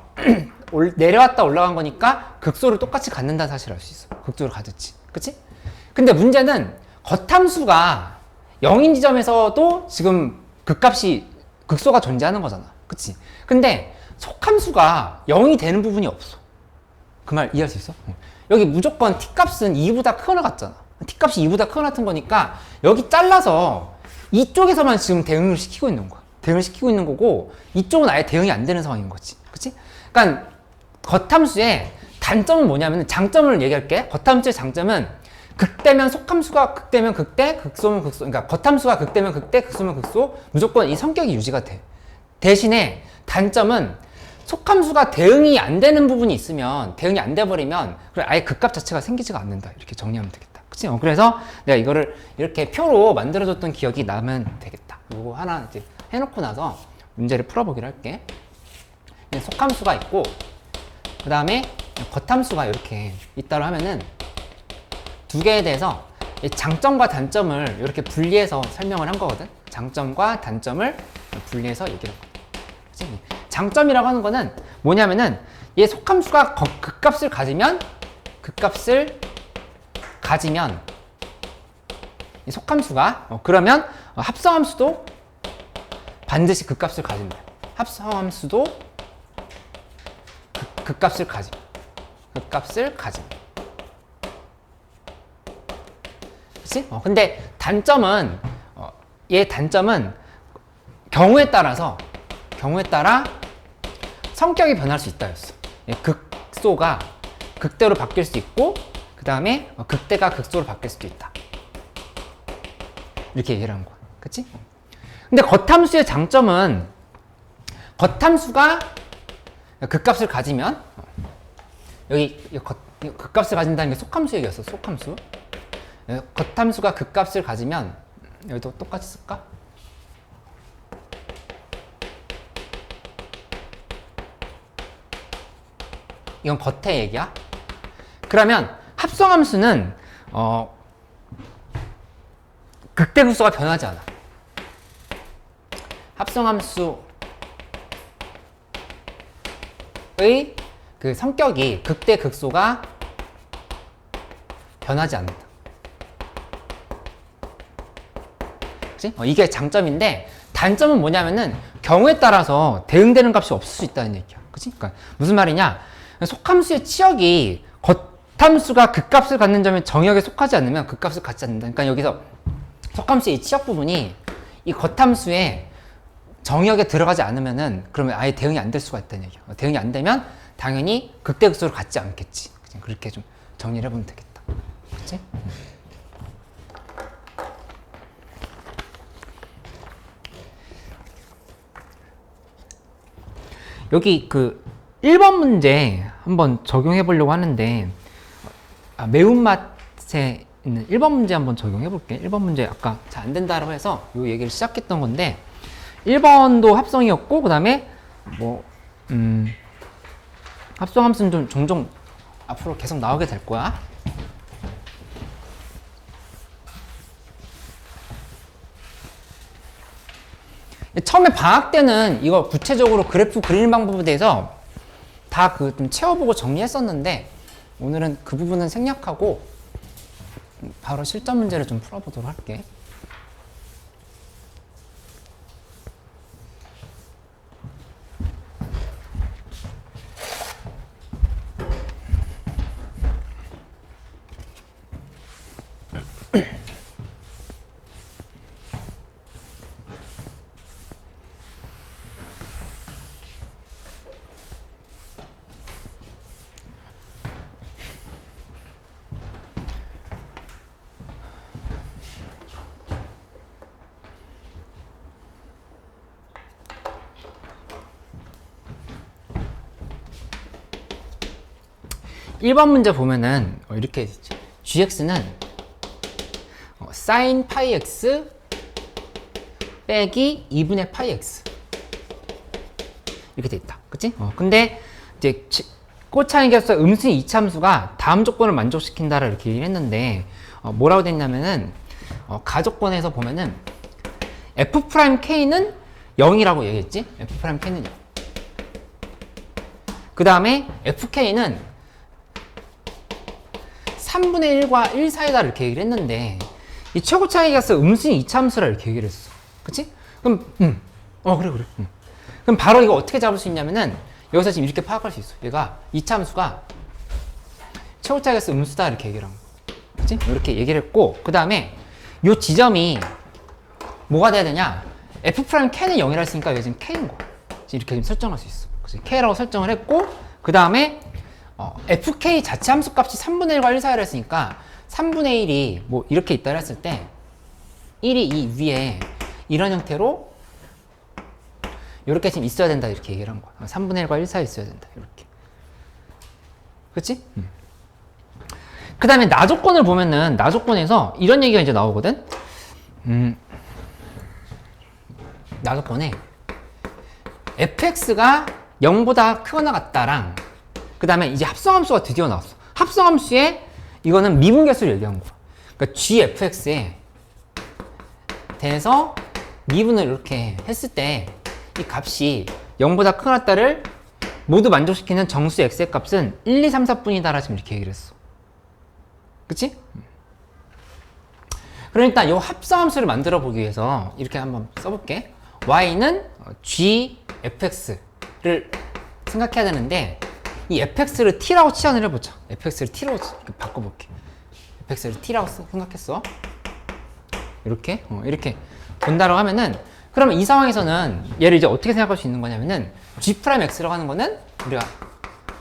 내려왔다 올라간 거니까 극소를 똑같이 갖는다는 사실을 알 수 있어. 극소를 가졌지. 그치? 근데 문제는 겉함수가 0인 지점에서도 지금 극값이 극소가 존재하는 거잖아. 그치? 근데 속함수가 0이 되는 부분이 없어. 그 말 이해할 수 있어? 여기 무조건 t값은 2보다 크거나 같잖아. t값이 2보다 크거나 같은 거니까 여기 잘라서 이쪽에서만 지금 대응을 시키고 있는 거야. 대응을 시키고 있는 거고 이쪽은 아예 대응이 안 되는 상황인 거지. 그치? 그러니까 겉함수의 단점은 뭐냐면 장점을 얘기할게. 겉함수의 장점은 극대면 속함수가 극대면 극대, 극소면 극소. 그러니까 겉함수가 극대면 극대, 극소면 극소. 무조건 이 성격이 유지가 돼. 대신에 단점은 속함수가 대응이 안 되는 부분이 있으면 대응이 안 돼 버리면 아예 극값 자체가 생기지가 않는다. 이렇게 정리하면 되겠다. 그치? 그래서 내가 이거를 이렇게 표로 만들어줬던 기억이 나면 되겠다. 이거 하나 이제 해놓고 나서 문제를 풀어보기로 할게. 속함수가 있고 그 다음에 겉함수가 이렇게 있다고 하면은 두 개에 대해서 장점과 단점을 이렇게 분리해서 설명을 한 거거든. 장점과 단점을 분리해서 얘기를 한 거야. 장점이라고 하는 거는 뭐냐면은 얘 속함수가 극값을 가지면 이 속함수가 그러면 합성함수도 반드시 극값을 가진다. 합성함수도 극값을 가짐. 그치? 근데 단점은, 얘 단점은 경우에 따라 성격이 변할 수 있다 했어. 극소가 극대로 바뀔 수 있고, 그 다음에 극대가 극소로 바뀔 수도 있다. 이렇게 얘기를 한 거야. 그치? 근데 겉함수의 장점은 겉함수가 극값을 가지면 여기 극값을 가진다는 게 속함수 얘기였어. 속함수. 겉함수가 극값을 가지면 여기도 똑같이 쓸까? 이건 겉의 얘기야. 그러면 합성함수는 극대극소가 변하지 않아. 합성함수의 그 성격이 극대극소가 변하지 않는다. 그치? 이게 장점인데 단점은 뭐냐면은 경우에 따라서 대응되는 값이 없을 수 있다는 얘기야. 그치? 그러니까 무슨 말이냐? 속함수의 치역이 겉함수가 극값을 갖는 점에 정역에 속하지 않으면 극값을 갖지 않는다. 그러니까 여기서 속함수의 이 치역 부분이 이 겉함수의 정역에 들어가지 않으면은 그러면 아예 대응이 안 될 수가 있다는 얘기야. 대응이 안 되면 당연히 극대극소를 갖지 않겠지. 그냥 그렇게 좀 정리를 해보면 되겠다. 그치? 여기 그 1번 문제 한번 적용해 보려고 하는데 매운맛에 있는 1번 문제 한번 적용해 볼게. 1번 문제 아까 잘 안 된다고 해서 이 얘기를 시작했던 건데 1번도 합성이었고 그 다음에 뭐 합성함수는 좀 종종 앞으로 계속 나오게 될 거야. 처음에 방학 때는 이거 구체적으로 그래프 그리는 방법에 대해서 다 그 좀 채워보고 정리했었는데 오늘은 그 부분은 생략하고 바로 실전 문제를 좀 풀어보도록 할게. 일 번 문제 보면은 이렇게 있지. gx는 sin 파이 x 빼기 2분의 파이 x 이렇게 돼 있다. 그치? 근데 이제 코차이계수 음수인 이차함수가 다음 조건을 만족시킨다라 이렇게 얘기를 했는데 뭐라고 돼 있냐면은 가조건에서 보면은 f'k는 0이라고 얘기했지? f'k는 0. 그 다음에 fk는 3분의 1과 1 사이다 이렇게 얘기를 했는데 이 최고 차이계수 음수인 이차함수라 이렇게 얘기를 했어. 그치? 그럼 그래. 그럼 바로 이거 어떻게 잡을 수 있냐면은 여기서 지금 이렇게 파악할 수 있어. 얘가 이차함수가 최고 차이계수 음수다 이렇게 얘기를 한 거. 그치? 이렇게 얘기를 했고 그 다음에 요 지점이 뭐가 돼야 되냐? f'k는 0이라 했으니까 여기 지금 k인 거. 이렇게 지금 설정할 수 있어. 그치? k라고 설정을 했고 그 다음에 fk 자체 함수 값이 3분의 1과 1 사이라 했으니까 3분의 1이 뭐 이렇게 있다 했을 때 1이 이 위에 이런 형태로 이렇게 지금 있어야 된다 이렇게 얘기를 한 거야. 3분의 1과 1 사이 있어야 된다 이렇게. 그치? 그 다음에 나조건을 보면은 나조건에서 이런 얘기가 이제 나오거든. 나조건에 fx가 0보다 크거나 같다랑 그 다음에 이제 합성함수가 드디어 나왔어. 합성함수에 이거는 미분계수를 얘기한 거야. 그러니까 gfx에 대해서 미분을 이렇게 했을 때 이 값이 0보다 크거나 같다를 모두 만족시키는 정수 x의 값은 1, 2, 3, 4뿐이다라 지금 이렇게 얘기를 했어. 그치? 그러니까 이 합성함수를 만들어 보기 위해서 이렇게 한번 써볼게. y는 gfx를 생각해야 되는데 이 fx를 t라고 치환을 해보자. fx를 t로 이렇게 바꿔볼게. fx를 t라고 생각했어. 이렇게 이렇게 본다라고 하면은 그러면 이 상황에서는 얘를 이제 어떻게 생각할 수 있는 거냐면은 g'x라고 하는 거는 우리가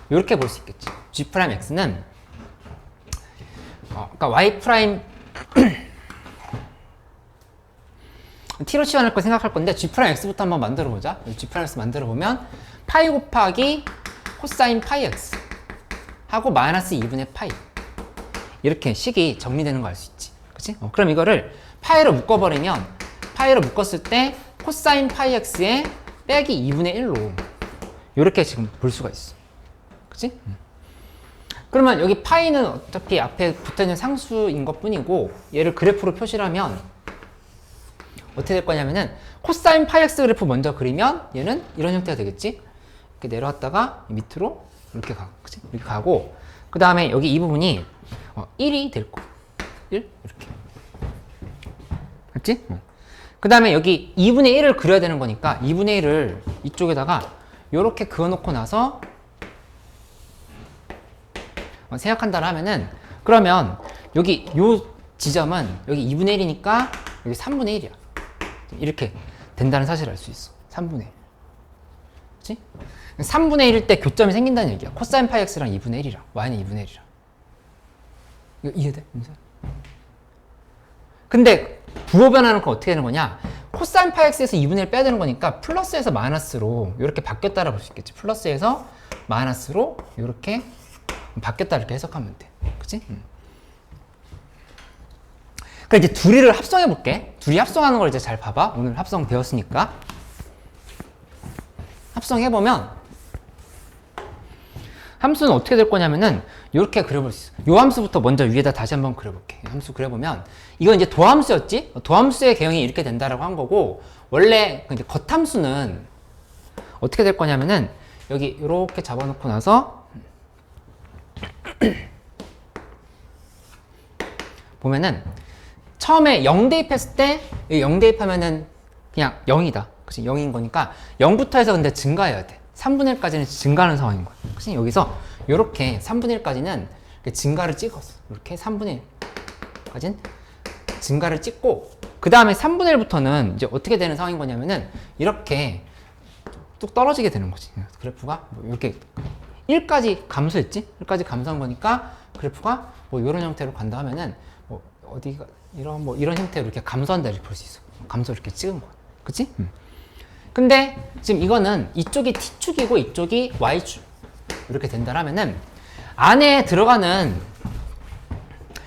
이렇게 볼 수 있겠지. g'x는 그러니까 y' t로 치환할 거 생각할 건데 g'x부터 한번 만들어 보자. g'x 만들어 보면 파이 곱하기 코사인 파이 x 하고 마이너스 2분의 파이 이렇게 식이 정리되는 거 알 수 있지. 그치? 그럼 이거를 파이로 묶어버리면 파이로 묶었을 때 코사인 파이 x에 빼기 2분의 1로 이렇게 지금 볼 수가 있어. 그치? 그러면 여기 파이는 어차피 앞에 붙어있는 상수인 것 뿐이고 얘를 그래프로 표시를 하면 어떻게 될 거냐면은 코사인 파이 x 그래프 먼저 그리면 얘는 이런 형태가 되겠지. 이렇게 내려왔다가 밑으로 이렇게 가, 그치? 이렇게 가고 그 다음에 여기 이 부분이 1이 될 거. 1 이렇게. 맞지? 그 다음에 여기 2분의 1을 그려야 되는 거니까 2분의 1을 이쪽에다가 이렇게 그어놓고 나서 생각한다 하면은 그러면 여기 요 지점은 여기 2분의 1이니까 여기 3분의 1이야. 이렇게 된다는 사실을 알 수 있어. 3분의 1. 그치? 3분의 1일 때 교점이 생긴다는 얘기야. 코사인 파이 x랑 2분의 1이랑 y는 2분의 1이랑. 이거 이해돼? 근데 부호 변화는 어떻게 되는 거냐? 코사인 파이 x에서 2분의 1 빼야 되는 거니까 플러스에서 마이너스로 이렇게 바뀌었다라 볼 수 있겠지. 플러스에서 마이너스로 이렇게 바뀌었다 이렇게 해석하면 돼. 그치? 그러니까 이제 둘이를 합성해 볼게. 둘이 합성하는 걸 이제 잘 봐봐. 오늘 합성 배웠으니까. 합성해 보면 함수는 어떻게 될 거냐면은 이렇게 그려볼 수 있어. 요 함수부터 먼저 위에다 다시 한번 그려볼게. 이 함수 그려보면 이건 이제 도함수였지? 도함수의 개형이 이렇게 된다라고 한 거고, 원래 이제 겉함수는 어떻게 될 거냐면은 여기 이렇게 잡아놓고 나서 보면은 처음에 0 대입했을 때 0 대입하면은 그냥 0이다. 그치? 0인 거니까 0부터 해서 근데 증가해야 돼. 3분의 1까지는 증가하는 상황인 거야. 그치? 여기서 이렇게 3분의 1까지는 증가를 찍었어. 이렇게 3분의 1까지는 증가를 찍고, 그 다음에 3분의 1부터는 이제 어떻게 되는 상황인 거냐면은 이렇게 뚝 떨어지게 되는 거지. 그래프가 뭐 이렇게 1까지 감소했지? 1까지 감소한 거니까 그래프가 뭐 이런 형태로 간다 하면은 뭐 어디가 이런 형태로 이렇게 감소한다 이렇게 볼 수 있어. 감소 이렇게 찍은 거야. 그치? 근데 지금 이거는 이쪽이 T축이고 이쪽이 Y축 이렇게 된다 하면은 안에 들어가는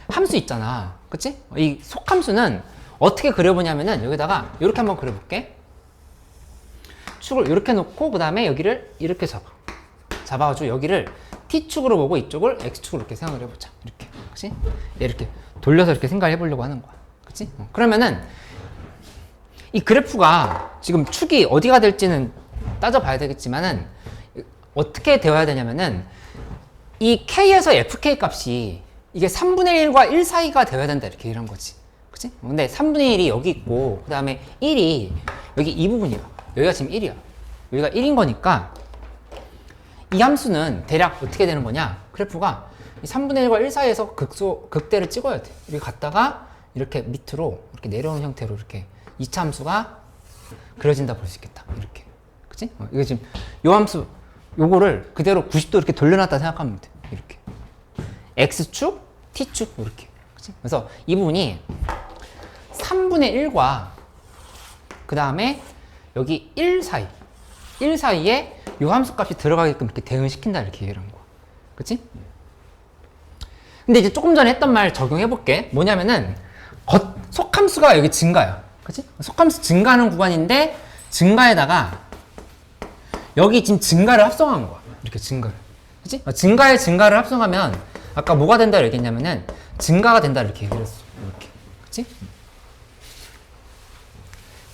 함수 있잖아. 그치? 이 속함수는 어떻게 그려보냐면은 여기다가 이렇게 한번 그려볼게. 축을 이렇게 놓고 그 다음에 여기를 이렇게 잡아가지고 여기를 T축으로 보고 이쪽을 X축으로 이렇게 생각을 해보자. 이렇게. 그치? 이렇게 돌려서 이렇게 생각을 해보려고 하는 거야. 그치? 그러면은 이 그래프가 지금 축이 어디가 될지는 따져봐야 되겠지만은 어떻게 되어야 되냐면은 이 K에서 FK 값이 이게 3분의 1과 1 사이가 되어야 된다 이렇게 이런 거지. 그치? 근데 3분의 1이 여기 있고 그 다음에 1이 여기 이 부분이야. 여기가 지금 1이야. 여기가 1인 거니까 이 함수는 대략 어떻게 되는 거냐? 그래프가 3분의 1과 1 사이에서 극대를 찍어야 돼. 이렇게 갔다가 이렇게 밑으로 이렇게 내려오는 형태로 이렇게 2차 함수가 그려진다 볼 수 있겠다. 이렇게. 그치? 이거 지금 요 함수 요거를 그대로 90도 이렇게 돌려놨다 생각하면 돼. 이렇게. X축, T축 이렇게. 그치? 그래서 이 부분이 3분의 1과 그 다음에 여기 1 사이에 요 함수 값이 들어가게끔 이렇게 대응시킨다 이렇게 얘기를 한 거야. 그치? 근데 이제 조금 전에 했던 말 적용해 볼게. 뭐냐면은 속함수가 여기 증가야. 그치? 속함수 증가하는 구간인데 증가에다가 여기 지금 증가를 합성한 거야. 이렇게 증가를. 그치? 증가를 합성하면 아까 뭐가 된다 얘기했냐면은 증가가 된다 이렇게 얘기를 했어. 이렇게. 그치?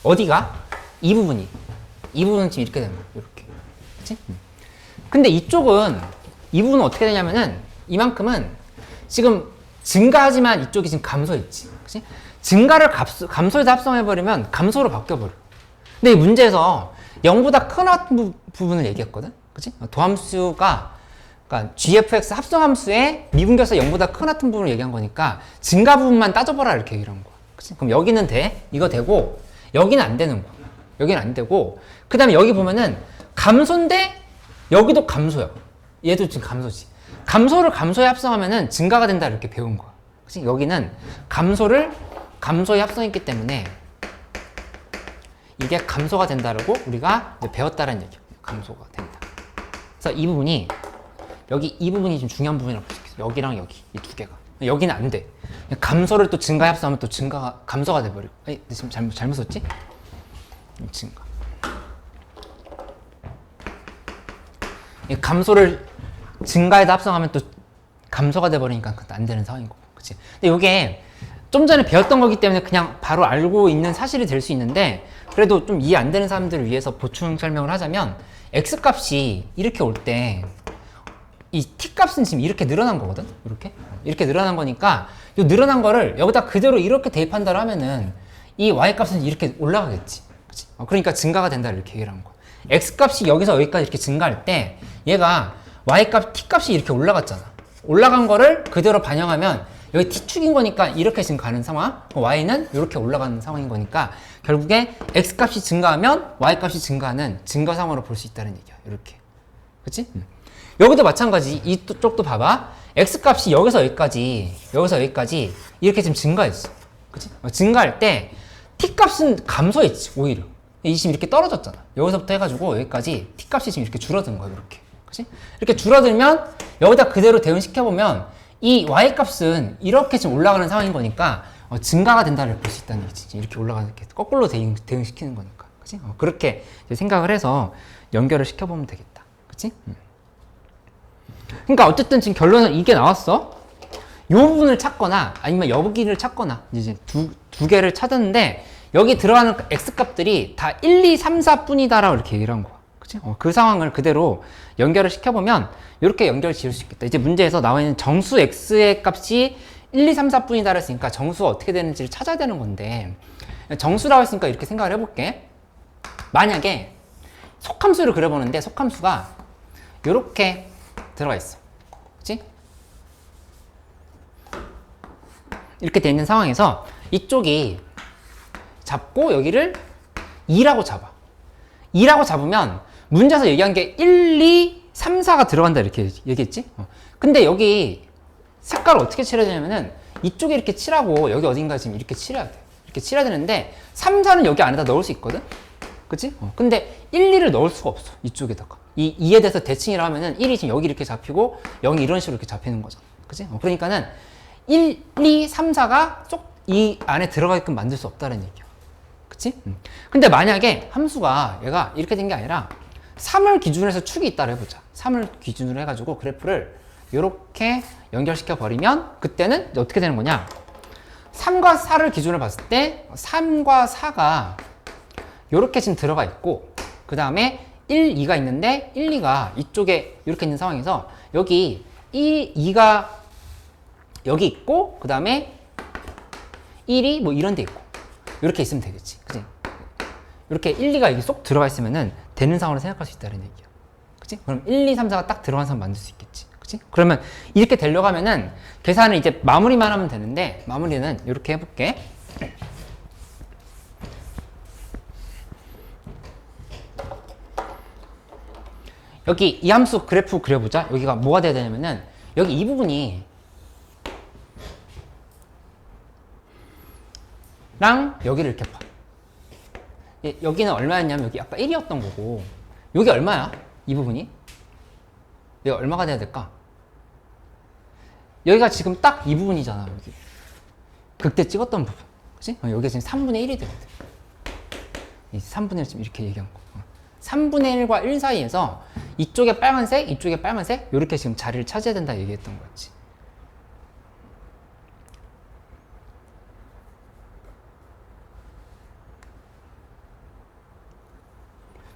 어디가? 이 부분은 지금 이렇게 되는 거야. 이렇게. 그치? 근데 이 부분은 어떻게 되냐면은 이만큼은 지금 증가하지만 이쪽이 지금 감소했지. 그치? 증가를 감소에다 합성해버리면 감소로 바뀌어버려. 근데 이 문제에서 0보다 큰 부분을 얘기했거든? 그치? 도함수가, 그러니까 gfx 합성함수의 미분계에서 0보다 큰 부분을 얘기한 거니까 증가 부분만 따져봐라 이렇게 얘기를 한 거야. 그치? 그럼 여기는 돼? 이거 되고, 여기는 안 되는 거야. 여기는 안 되고, 그 다음에 여기 보면은 감소인데 여기도 감소야. 얘도 지금 감소지. 감소를 감소에 합성하면은 증가가 된다 이렇게 배운 거야. 그치? 여기는 감소에 합성했기 때문에 이게 감소가 된다라고 우리가 배웠다는 얘기야. 감소가 된다. 그래서 이 부분이 이 부분이 좀 중요한 부분이라고 볼 수 있어. 여기랑 여기 이 두 개가. 여기는 안 돼. 감소를 또 증가에 합성하면 또 감소가 돼버리고. 지금 잘못 썼지? 증가. 감소를 증가에다 합성하면 또 감소가 돼버리니까 안 되는 상황인 거고. 그치? 근데 이게 좀 전에 배웠던 거기 때문에 그냥 바로 알고 있는 사실이 될 수 있는데, 그래도 좀 이해 안 되는 사람들을 위해서 보충 설명을 하자면, x 값이 이렇게 올 때 이 t 값은 지금 이렇게 늘어난 거거든. 이렇게 늘어난 거니까 이 늘어난 거를 여기다 그대로 이렇게 대입한다고 하면은 이 y 값은 이렇게 올라가겠지. 그치? 그러니까 증가가 된다 이렇게 얘기를 한 거야. x 값이 여기서 여기까지 이렇게 증가할 때 얘가 y 값, t 값이 이렇게 올라갔잖아. 올라간 거를 그대로 반영하면 여기 t축인 거니까 이렇게 지금 가는 상황, y는 이렇게 올라가는 상황인 거니까 결국에 x 값이 증가하면 y 값이 증가하는 증가 상황으로 볼 수 있다는 얘기야. 이렇게. 그치? 여기도 마찬가지. 이쪽도 봐봐. x 값이 여기서 여기까지 이렇게 지금 증가했어. 그치? 증가할 때 t 값은 감소했지, 오히려. 이 지금 이렇게 떨어졌잖아. 여기서부터 해가지고 여기까지 t 값이 지금 이렇게 줄어든 거야, 이렇게. 그치? 이렇게 줄어들면 여기다 그대로 대응시켜보면 이 y 값은 이렇게 지금 올라가는 상황인 거니까 증가가 된다를 볼 수 있다는 얘기지. 이렇게 올라가는 게 거꾸로 대응시키는 거니까. 그치? 그렇게 생각을 해서 연결을 시켜보면 되겠다. 그치? 그러니까 어쨌든 지금 결론은 이게 나왔어. 요 부분을 찾거나 아니면 여기를 찾거나 이제 두 개를 찾았는데 여기 들어가는 x값들이 다 1, 2, 3, 4뿐이다라고 이렇게 얘기를 한 거야. 그치? 그 상황을 그대로 연결을 시켜보면 이렇게 연결 지을 수 있겠다. 이제 문제에서 나와 있는 정수 x의 값이 1, 2, 3, 4뿐이다 했으니까 정수가 어떻게 되는지를 찾아야 되는 건데 정수라고 했으니까 이렇게 생각을 해볼게. 만약에 속함수를 그려보는데 속함수가 이렇게 들어가 있어. 그치? 이렇게 돼 있는 상황에서 이쪽이 잡고 여기를 2라고 잡아. 2라고 잡으면 문제에서 얘기한 게 1, 2, 3, 4가 들어간다 이렇게 얘기했지? 근데 여기 색깔을 어떻게 칠해야 되냐면은 이쪽에 이렇게 칠하고 여기 어딘가 지금 이렇게 칠해야 돼. 이렇게 칠해야 되는데 3, 4는 여기 안에다 넣을 수 있거든? 그치? 근데 1, 2를 넣을 수가 없어. 이쪽에다가. 이 2에 대해서 대칭이라 하면은 1이 지금 여기 이렇게 잡히고 0이 이런 식으로 이렇게 잡히는 거잖아. 그치? 그러니까는 1, 2, 3, 4가 쏙 이 안에 들어가게끔 만들 수 없다는 얘기야. 그치? 근데 만약에 함수가 얘가 이렇게 된 게 아니라 3을 기준으로 해서 축이 있다고 해보자. 3을 기준으로 해가지고 그래프를 이렇게 연결시켜 버리면 그때는 어떻게 되는 거냐? 3과 4를 기준으로 봤을 때 3과 4가 이렇게 지금 들어가 있고 그 다음에 1, 2가 있는데 1, 2가 이쪽에 이렇게 있는 상황에서 여기 2가 여기 있고 그 다음에 1이 뭐 이런 데 있고 이렇게 있으면 되겠지. 그치? 이렇게 1, 2가 여기 쏙 들어가 있으면은 되는 상황으로 생각할 수 있다는 얘기야. 그치? 그럼 1, 2, 3, 4가 딱 들어간 상황 만들 수 있겠지. 그치? 그러면 이렇게 되려고 하면은 계산을 이제 마무리만 하면 되는데 마무리는 이렇게 해볼게. 여기 이 함수 그래프 그려보자. 여기가 뭐가 돼야 되냐면은 여기 이 부분이 랑 여기를 이렇게 봐. 여기는 얼마였냐면 여기 아까 1이었던 거고 여기 얼마야? 이 부분이? 여기 얼마가 돼야 될까? 여기가 지금 딱 이 부분이잖아. 여기 그때 찍었던 부분. 그치? 여기가 지금 3분의 1이 되거든. 이 3분의 1 지금 이렇게 얘기한 거. 3분의 1과 1 사이에서 이쪽에 빨간색, 이쪽에 빨간색 이렇게 지금 자리를 차지해야 된다 얘기했던 거였지.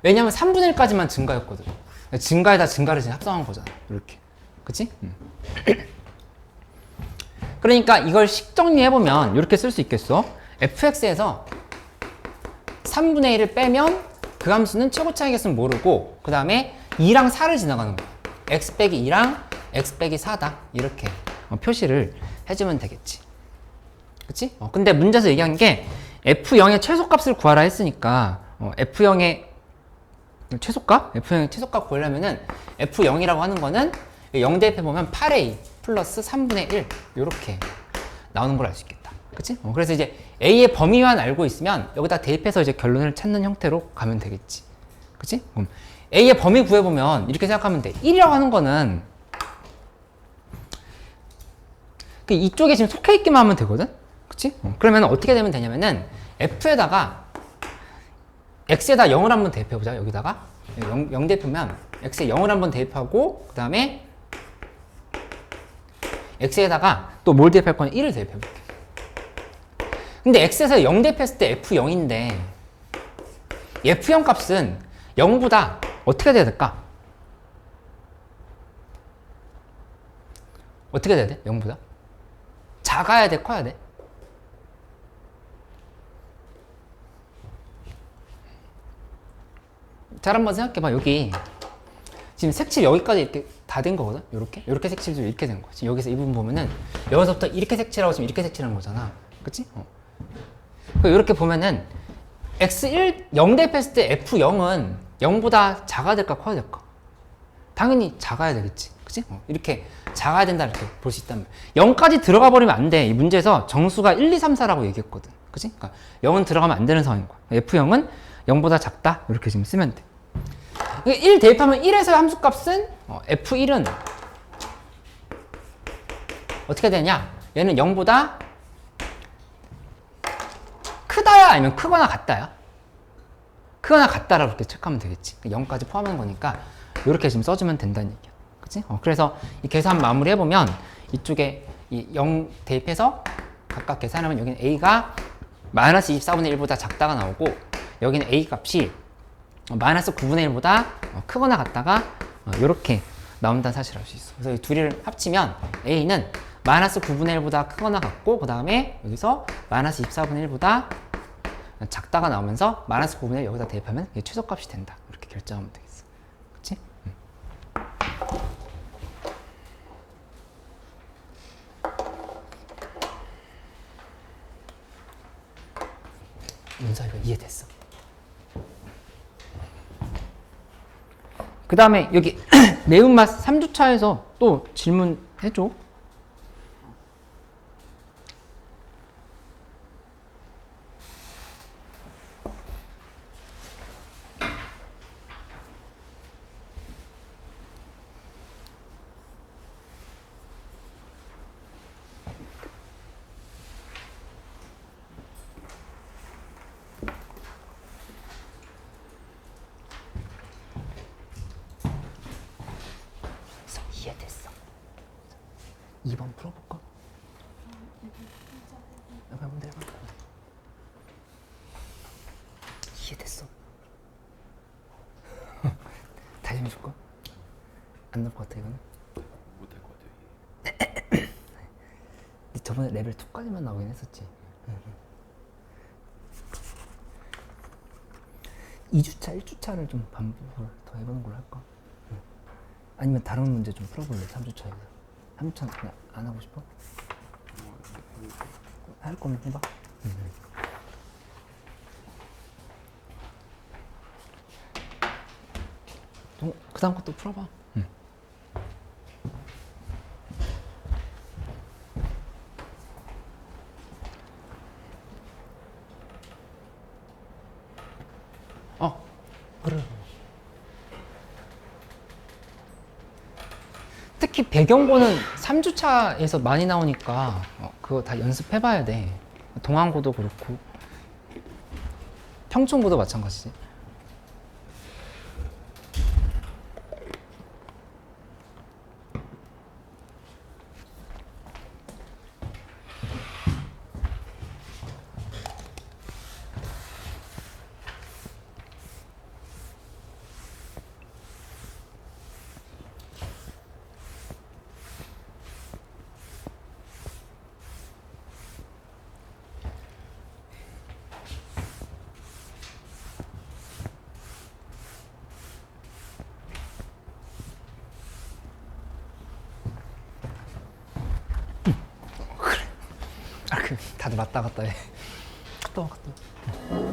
왜냐면 3분의 1까지만 증가였거든. 증가에다 증가를 지금 합성한 거잖아. 이렇게. 그치? 그러니까 이걸 식 정리해보면 이렇게 쓸 수 있겠어. fx에서 3분의 1을 빼면 그 함수는 최고 차이겠으면 모르고 그 다음에 2랑 4를 지나가는 거야. x 빼기 2랑 x 빼기 4다. 이렇게 표시를 해주면 되겠지. 그치? 근데 문제에서 얘기한 게 f0의 최소값을 구하라 했으니까 f0의 최소값? F형의 최소값 구하려면은 F0이라고 하는 거는 0 대입해보면 8A 플러스 3분의 1 이렇게 나오는 걸 알 수 있겠다. 그치? 그래서 이제 A의 범위만 알고 있으면 여기다 대입해서 이제 결론을 찾는 형태로 가면 되겠지. 그치? 그럼 A의 범위 구해보면 이렇게 생각하면 돼. 1이라고 하는 거는 이쪽에 지금 속해 있기만 하면 되거든? 그치? 그러면 어떻게 되면 되냐면은 F에다가 x에다 0을 한번 대입해보자. 여기다가 0 대입하면 x에 0을 한번 대입하고 그 다음에 x에다가 또 뭘 대입할 거냐 1을 대입해볼게. 근데 x에서 0 대입했을 때 f0인데 f0 값은 0보다 어떻게 돼야 될까? 어떻게 돼야 돼? 0보다? 작아야 돼? 커야 돼? 잘 한번 생각해봐. 여기 지금 색칠 여기까지 이렇게 다 된 거거든. 이렇게 색칠도 이렇게 된 거지. 여기서 이 부분 보면은 여기서부터 이렇게 색칠하고 지금 이렇게 색칠한 거잖아. 그치? 이렇게 보면은 x1 0 대입했을 때 f0은 0보다 작아야 될까 커야 될까? 당연히 작아야 되겠지. 그치? 이렇게 작아야 된다 이렇게 볼 수 있단 말이야. 0까지 들어가 버리면 안 돼. 이 문제에서 정수가 1, 2, 3, 4라고 얘기했거든. 그치? 그러니까 0은 들어가면 안 되는 상황인 거야. f0은 0보다 작다. 이렇게 지금 쓰면 돼. 1 대입하면 1에서의 함수값은 f1은 어떻게 되냐? 얘는 0보다 크다야 아니면 크거나 같다야? 크거나 같다라고 이렇게 체크하면 되겠지. 0까지 포함하는 거니까 이렇게 지금 써주면 된다는 얘기야. 그치? 그래서 이 계산 마무리 해보면 이쪽에 이 0 대입해서 각각 계산하면 여기는 a가 마이너스 24분의 1보다 작다가 나오고 여기는 a 값이 마이너스 9분의 1보다 크거나 같다가 이렇게 나온다는 사실을 알 수 있어. 그래서 이 둘을 합치면 a는 마이너스 9분의 1보다 크거나 같고 그 다음에 여기서 마이너스 24분의 1보다 작다가 나오면서 마이너스 9분의 1 여기다 대입하면 이게 최소값이 된다. 이렇게 결정하면 되겠어. 그치? 문서 이거 이해됐어? 그 다음에 여기 매운맛 3주차에서 또 질문해줘. 이해됐어. 2번 풀어볼까? 한번 내봐. 이해됐어. 다시 한번 줄까? 안 나올 것 같아 이거는. 못할 것 같아요. 근데 저번에 레벨 2까지만 나오긴 했었지. 2주차, 1주차를 좀 반복을 더 해보는 걸로 할까? 아니면 다른 문제 좀 풀어볼래? 3주차에서. 3주차 안 하고 싶어? 할 거면 해봐. 그 다음 것도 풀어봐. 그래. 특히 배경고는 3주차에서 많이 나오니까 그거 다 연습해봐야 돼. 동항고도 그렇고 평촌고도 마찬가지지. 다들 왔다 갔다 해. 갔다 와, 갔다 와.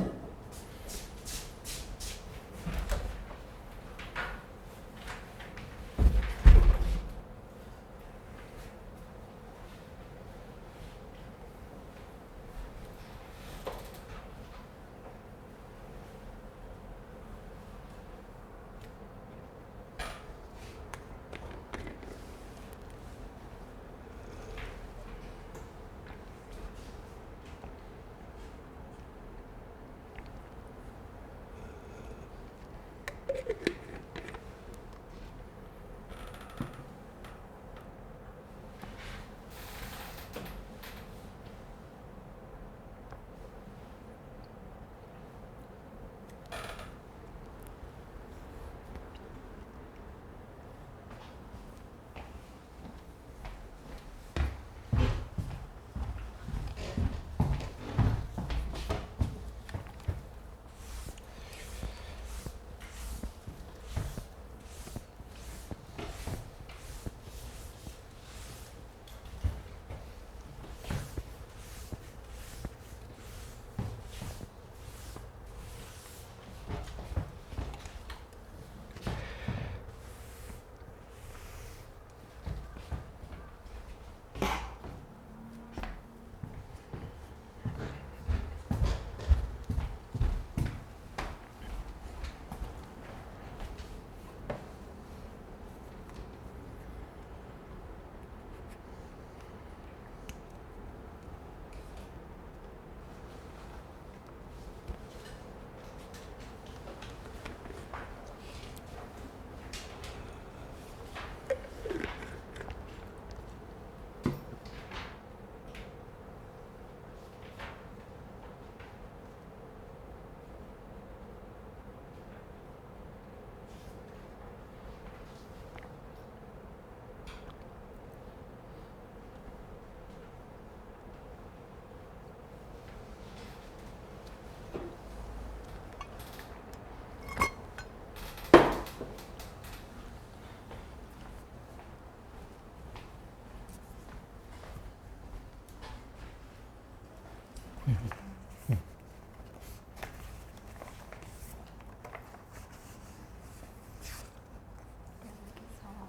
여기서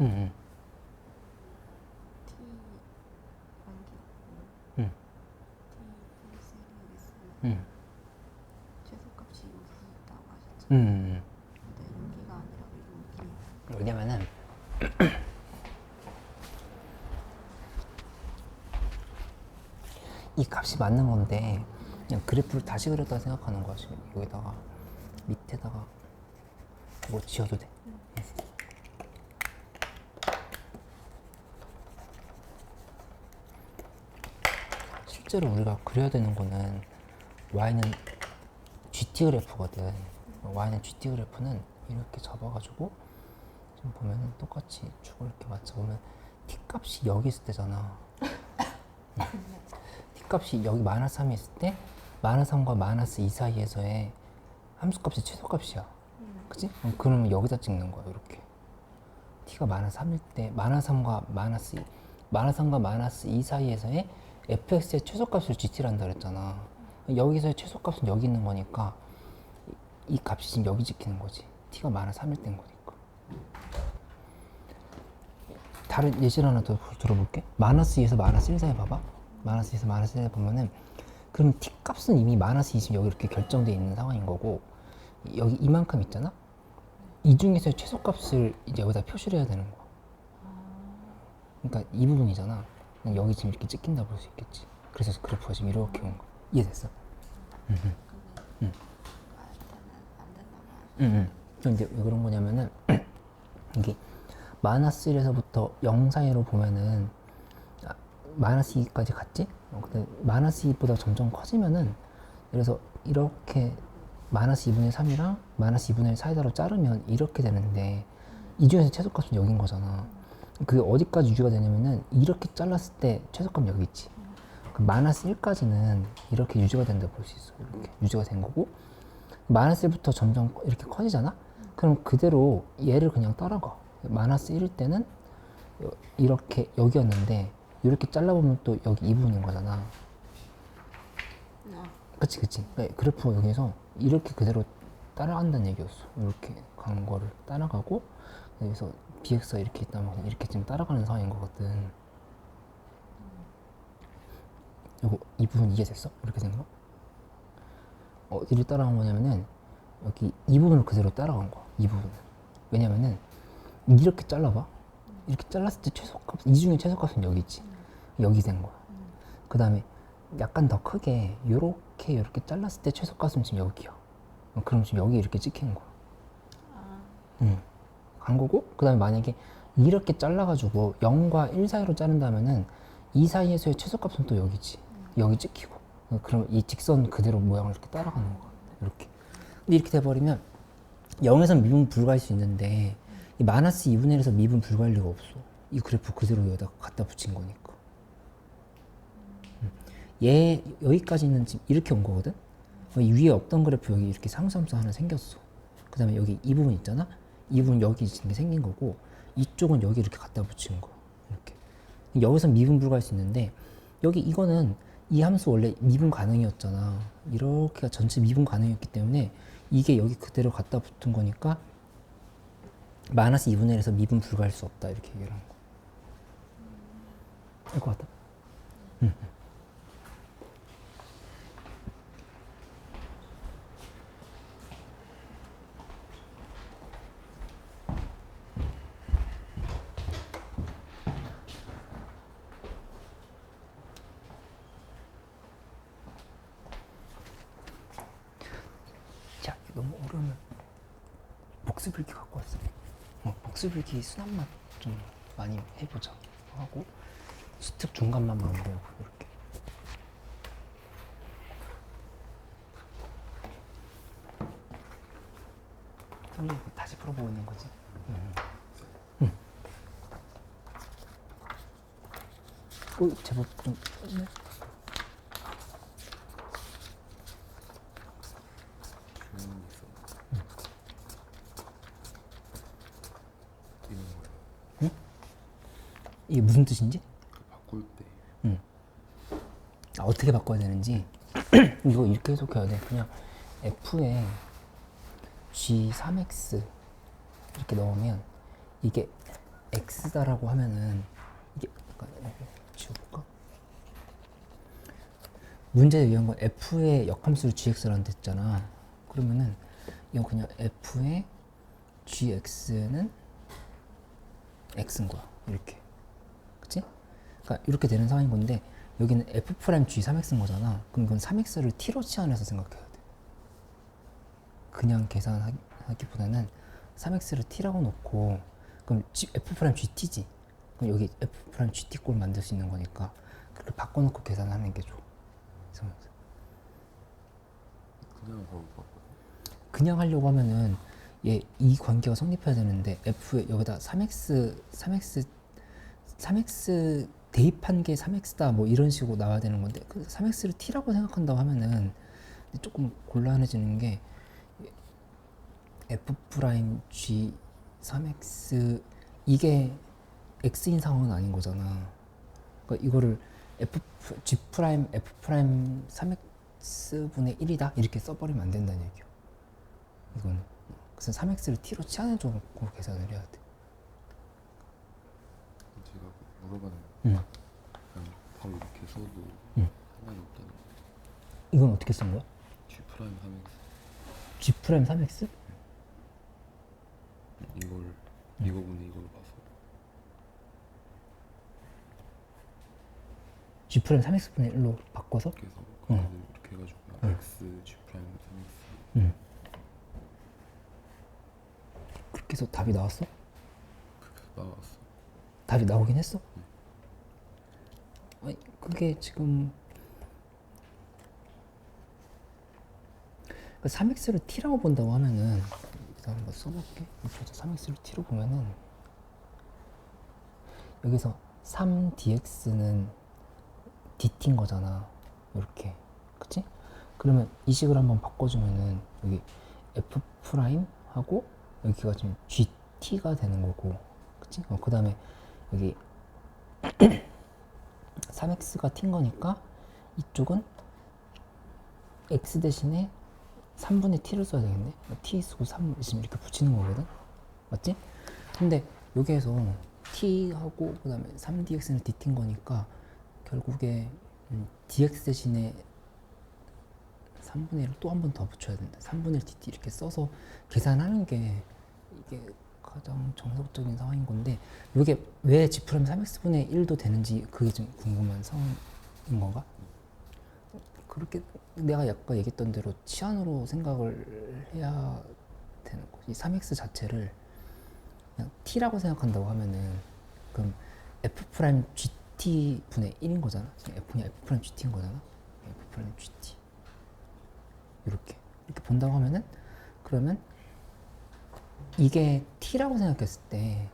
응. T 관계고 응. T 플러스 1이겠으면 응. 최소값이 여기 있다고 하셨죠? 응. 근데 여기가 아니라 여기. 왜냐면은 이 값이 맞는 건데 그냥 그래프를 다시 그렸다 생각하는 거야. 지금 여기다가 밑에다가 뭐 지어도 돼. 실제로 우리가 그려야 되는 거는 y는 gt 그래프거든. y는 gt 그래프는 이렇게 잡아가지고 지금 보면은 똑같이 축을 이렇게 맞춰보면 t 값이 여기 있을 때잖아. t 값이 여기 마이너스 3이 있을 때 마이너스 3과 마이너스 2 사이에서의 함수값이 최소값이야. 그치? 그러면 여기다 찍는 거야. 이렇게 t가 마이너스 3일 때 마이너스 3과 마이너스 2 마이너스 3과 마이너스 2 사이에서의 fx의 최소값을 gt란다 그랬잖아. 여기서의 최소값은 여기 있는 거니까 이 값이 지금 여기 찍히는 거지. t가 마이너스 3일 때인 거니까. 다른 예시를 하나 더 들어볼게. 마이너스 2에서 마이너스 1 사이 봐봐. 마이너스 2에서 마이너스 1 사이 보면은 그럼 t 값은 이미 마이너스 2 지금 여기 이렇게 결정되어 있는 상황인 거고 여기 이만큼 있잖아? 이 중에서의 최소값을 이제 여기다 표시를 해야 되는 거야. 그러니까 이 부분이잖아. 여기 지금 이렇게 찍힌다 볼 수 있겠지. 그래서 그래프가 지금 이렇게 온 거야. 이해됐어? 근데 안 된다고 하죠. 그럼 이제 왜 그런 거냐면은 이게 마이너스 1에서부터 0 사이로 보면은 마이너스 2까지 갔지? 근데 마이너스 2보다 점점 커지면은 그래서 이렇게 마이너스 2분의 3이랑 마이너스 2분의 1 사이다로 자르면 이렇게 되는데 이 중에서 최소값은 여긴 거잖아. 그게 어디까지 유지가 되냐면은 이렇게 잘랐을 때 최소값 여기 있지. 그 마이너스 1까지는 이렇게 유지가 된다 볼 수 있어. 이렇게 유지가 된 거고 마이너스 1부터 점점 이렇게 커지잖아? 그럼 그대로 얘를 그냥 따라가. 마이너스 1일 때는 이렇게 여기였는데 이렇게 잘라보면 또 여기 이 부분인 거잖아. 그치 그치. 그러니까 그래프가 여기서 이렇게 그대로 따라간다는 얘기였어. 이렇게 가는 거를 따라가고 여기서 bx가 이렇게 있다면 이렇게 지금 따라가는 상황인 거거든. 요거 이 부분 이해됐어? 이렇게 된 거? 어디를 따라간 거냐면은 여기 이 부분을 그대로 따라간 거야. 이 부분을. 왜냐면은 이렇게 잘라봐. 이렇게 잘랐을 때 최소값, 이 중에 최소값은 여기 있지. 여기 된 거야. 그 다음에 약간 더 크게 요렇게 잘랐을 때 최소값은 지금 여기야. 그럼 지금 여기 이렇게 찍힌 거야. 간 거고, 그 다음에 만약에 이렇게 잘라가지고 0과 1 사이로 자른다면은 이 사이에서의 최소값은 또 여기지. 여기 찍히고. 그럼 이 직선 그대로 모양을 이렇게 따라가는 거야. 이렇게. 근데 이렇게 돼버리면 0에서 미분 불가할 수 있는데 이 마이너스 2분의 1에서 미분 불가할 리가 없어. 이 그래프 그대로 여기다 갖다 붙인 거니까. 얘 여기까지는 지금 이렇게 온 거거든. 위에 없던 그래프 여기 이렇게 상수함수 하나 생겼어. 그 다음에 여기 이 부분 있잖아. 이 부분 여기 지금 생긴 거고 이쪽은 여기 이렇게 갖다 붙인 거. 이렇게. 여기서 미분 불가할 수 있는데 여기 이거는 이 함수 원래 미분 가능이었잖아. 이렇게가 전체 미분 가능이었기 때문에 이게 여기 그대로 갖다 붙은 거니까 마이너스 2분의 1에서 미분 불가할 수 없다. 이렇게 얘기를 한 거. 알 것 같다? 자, 너무 어려우면 복습일기 갖고 왔어. 복습일기 순환만 좀 많이 해보자 하고 수특 중간만 마무리하고 이렇게. 선생님 다시 풀어보고 있는 거지? 제법 좀 네? 질문이 있어. 이런 거요. 이게 무슨 뜻인지? 바꿀 때 어떻게 바꿔야 되는지 이거 이렇게 해석해야 돼. 그냥 f에 g3x 이렇게 넣으면 이게 x다라고 하면은 이게 잠깐 지워볼까? 문제에 의한 건 f의 역함수를 gx라는 데 했잖아. 그러면은 이거 그냥 f의 gx는 x인 거야. 이렇게. 그치? 그러니까 이렇게 되는 상황인 건데 여기는 f 프라임 g 3x인 거잖아. 그럼 이건 3x를 t로 치환해서 생각해야 돼. 그냥 계산하기보다는 3x를 t라고 놓고 그럼 f 프라임 gt지. 그럼 여기 f 프라임 gt 꼴 만들 수 있는 거니까 그렇게 바꿔놓고 계산하는 게 좋아. 그냥 바로 바꿔. 그냥 하려고 하면은 얘 이 관계가 성립해야 되는데 f에 여기다 3x 대입한 게 3x다 뭐 이런 식으로 나와야 되는 건데 그 3x를 t라고 생각한다고 하면은 조금 곤란해지는 게 f 프라임 g 3x 이게 x인 상황은 아닌 거잖아. 그러니까 이거를 g 프라임 f 프라임 3x 분의 1이다 이렇게 써버리면 안 된다는 얘기야. 이거는 그래서 3x를 t로 치환해주고 계산을 해야 돼. 제가 물어봤는데 응. 그냥 바로 이렇게 써도 응. 상관이 없다는 거. 이건 어떻게 쓴 거야? G 프라임 3x g 프라임 3x? 이거분의 이걸로 봐서 g 프라임 3x 분의 1로 바꿔서? 그래서 응. 이렇게 해가지고 응. x G 프라임 3x 응. 그렇게 해서 답이 나왔어? 그렇게 나왔어. 답이 나오긴 했어? 아니 그게 지금 3x를 t라고 본다고 하면은 여기다 한번 써볼게. 여기서 3x를 t로 보면은 여기서 3dx는 dt인 거잖아. 이렇게 그치? 그러면 이 식을 한번 바꿔주면은 여기 f 프라임 하고 여기가 지금 gt가 되는 거고 그치? 그 다음에 여기 3x가 t인 거니까 이쪽은 x 대신에 3분의 t를 써야 되겠네. t 쓰고 3 지금 이렇게 붙이는 거거든. 맞지? 근데 여기에서 t하고 그 다음에 3dx는 dt인 거니까 결국에 dx 대신에 3분의 1을 또 한 번 더 붙여야 된다. 3분의 1 dt 이렇게 써서 계산하는 게 이게 가장 정석적인 상황인 건데 이게 왜 g 프라임 3x분의 1도 되는지 그게 좀 궁금한 상황인 건가? 그렇게 내가 아까 얘기했던 대로 치안으로 생각을 해야 되는 거지. 이 3x 자체를 그냥 t라고 생각한다고 하면은 그럼 f 프라임 gt 분의 1인 거잖아. f는 f 프라임 gt인 거잖아. f 프라임 gt 이렇게 본다고 하면은 그러면 이게 t라고 생각했을 때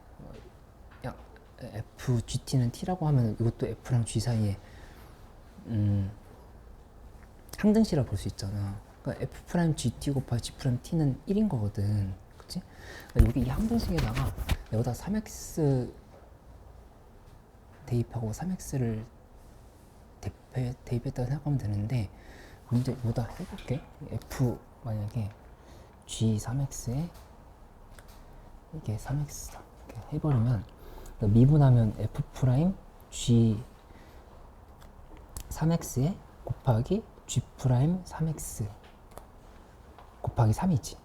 야, fgt는 t라고 하면 이것도 f랑 g 사이에 항등식이라 볼 수 있잖아. 그러니까 f 프라임 gt 곱하기 g 프라임 t는 1인 거거든. 그치? 그러니까 여기 이 항등식에다가 여기다 3x 대입하고 3x를 대입했다고 생각하면 되는데 문제 여기다 해볼게. f 만약에 g3x에 이게 3x다 이렇게 해버리면 미분하면 f 프라임 g 3x에 곱하기 g 프라임 3x 곱하기 3이지.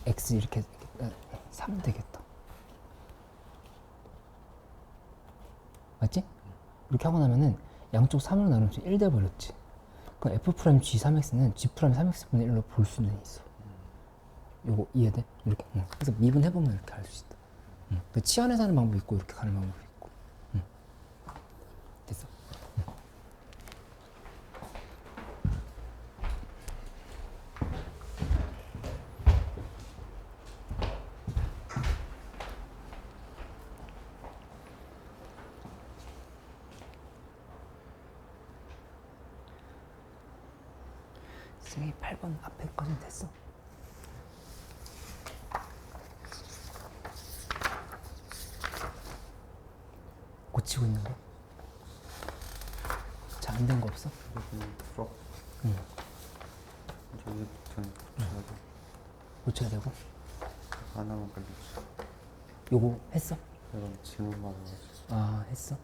x 이렇게 3 되겠다. 맞지? 이렇게 하고 나면은 양쪽 3으로 나누면 1 돼버렸지. 그럼 f 프라임 g 3x는 g 프라임 3x분의 1로 볼 수는 있어. 요거 이해돼? 이렇게. 그래서 미분해보면 이렇게 알 수 있다. 그 치환해서 하는 방법이 있고 이렇게 가는 방법이 있고. 됐어. 선생님 8번 앞에까지는 됐어. 고치고 있는 거? 잘 안 된 거 없어? 풀어. 저기 전 붙여야 돼. 고쳐야 되고. 하나만 걸렸어. 요거 했어? 내가 질문 많아가지고. 아, 했어?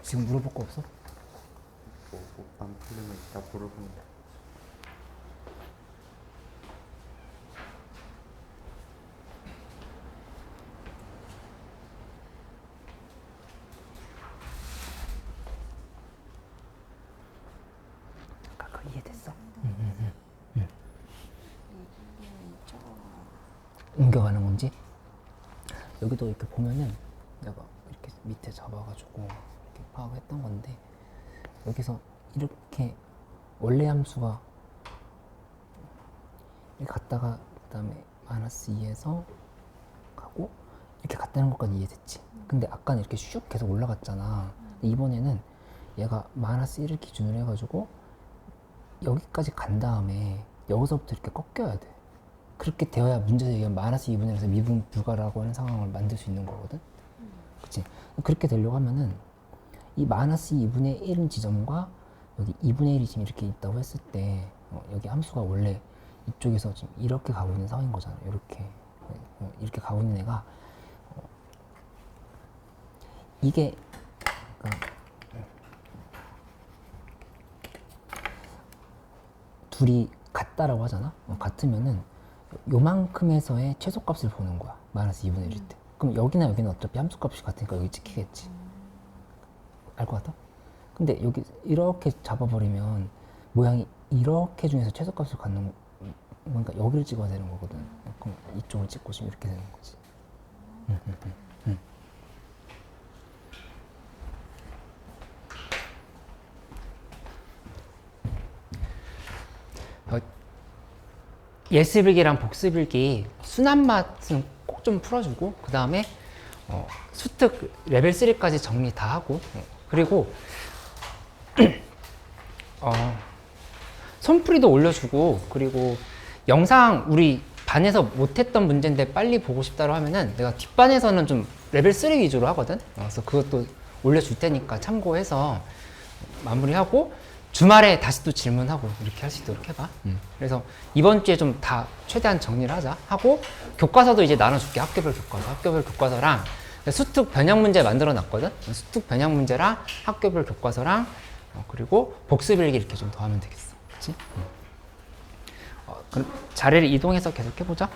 지금 물어볼 거 없어? 안 풀리면 이따 물어보면 돼. 아까 이해됐어? 이게 이쪽으로 옮겨가는 건지. 여기도 이렇게 보면은 내가 이렇게 밑에 잡아가지고 이렇게 파악했던 건데, 여기서 이렇게 원래 함수가 이렇게 갔다가 그 다음에 마이너스 2에서 가고 이렇게 갔다는 것까지 이해됐지. 근데 아까는 이렇게 슉 계속 올라갔잖아. 근데 이번에는 얘가 마이너스 1을 기준으로 해가지고 여기까지 간 다음에 여기서부터 이렇게 꺾여야 돼. 그렇게 되어야 문제에서 얘기한 마이너스 2분의 1에서 미분 불가라고 하는 상황을 만들 수 있는 거거든. 그치? 그렇게 되려고 하면은 이 마이너스 2분의 1인 지점과 여기 2분의 1이 지금 이렇게 있다고 했을 때 여기 함수가 원래 이쪽에서 지금 이렇게 가고 있는 상황인 거잖아. 이렇게 가고 있는 애가 이게 그러니까 둘이 같다라고 하잖아. 같으면은 요만큼에서의 최소값을 보는 거야. 마이너스 2분의 1일 때. 그럼 여기나 여기는 어차피 함수값이 같으니까 여기 찍히겠지. 알 것 같아? 근데 여기 이렇게 잡아버리면 모양이 이렇게 중에서 최소값을 갖는 그러니까 여기를 찍어야 되는 거거든. 그럼 이쪽을 찍고 지금 이렇게 되는 거지. 예습일기랑 복습일기 순한 맛은 꼭 좀 풀어주고, 그 다음에 수특 레벨 3까지 정리 다 하고, 그리고 손풀이도 올려주고, 그리고 영상 우리 반에서 못했던 문제인데 빨리 보고 싶다고 하면은 내가 뒷반에서는 좀 레벨 3 위주로 하거든. 그래서 그것도 올려줄 테니까 참고해서 마무리하고 주말에 다시 또 질문하고 이렇게 할 수 있도록 해봐. 그래서 이번 주에 좀 다 최대한 정리를 하자 하고, 교과서도 이제 나눠줄게. 학교별 교과서랑 수특 변형 문제 만들어 놨거든. 수특 변형 문제랑 학교별 교과서랑 그리고 복습일기 이렇게 좀 더 하면 되겠어. 그치? 그럼 자리를 이동해서 계속 해보자.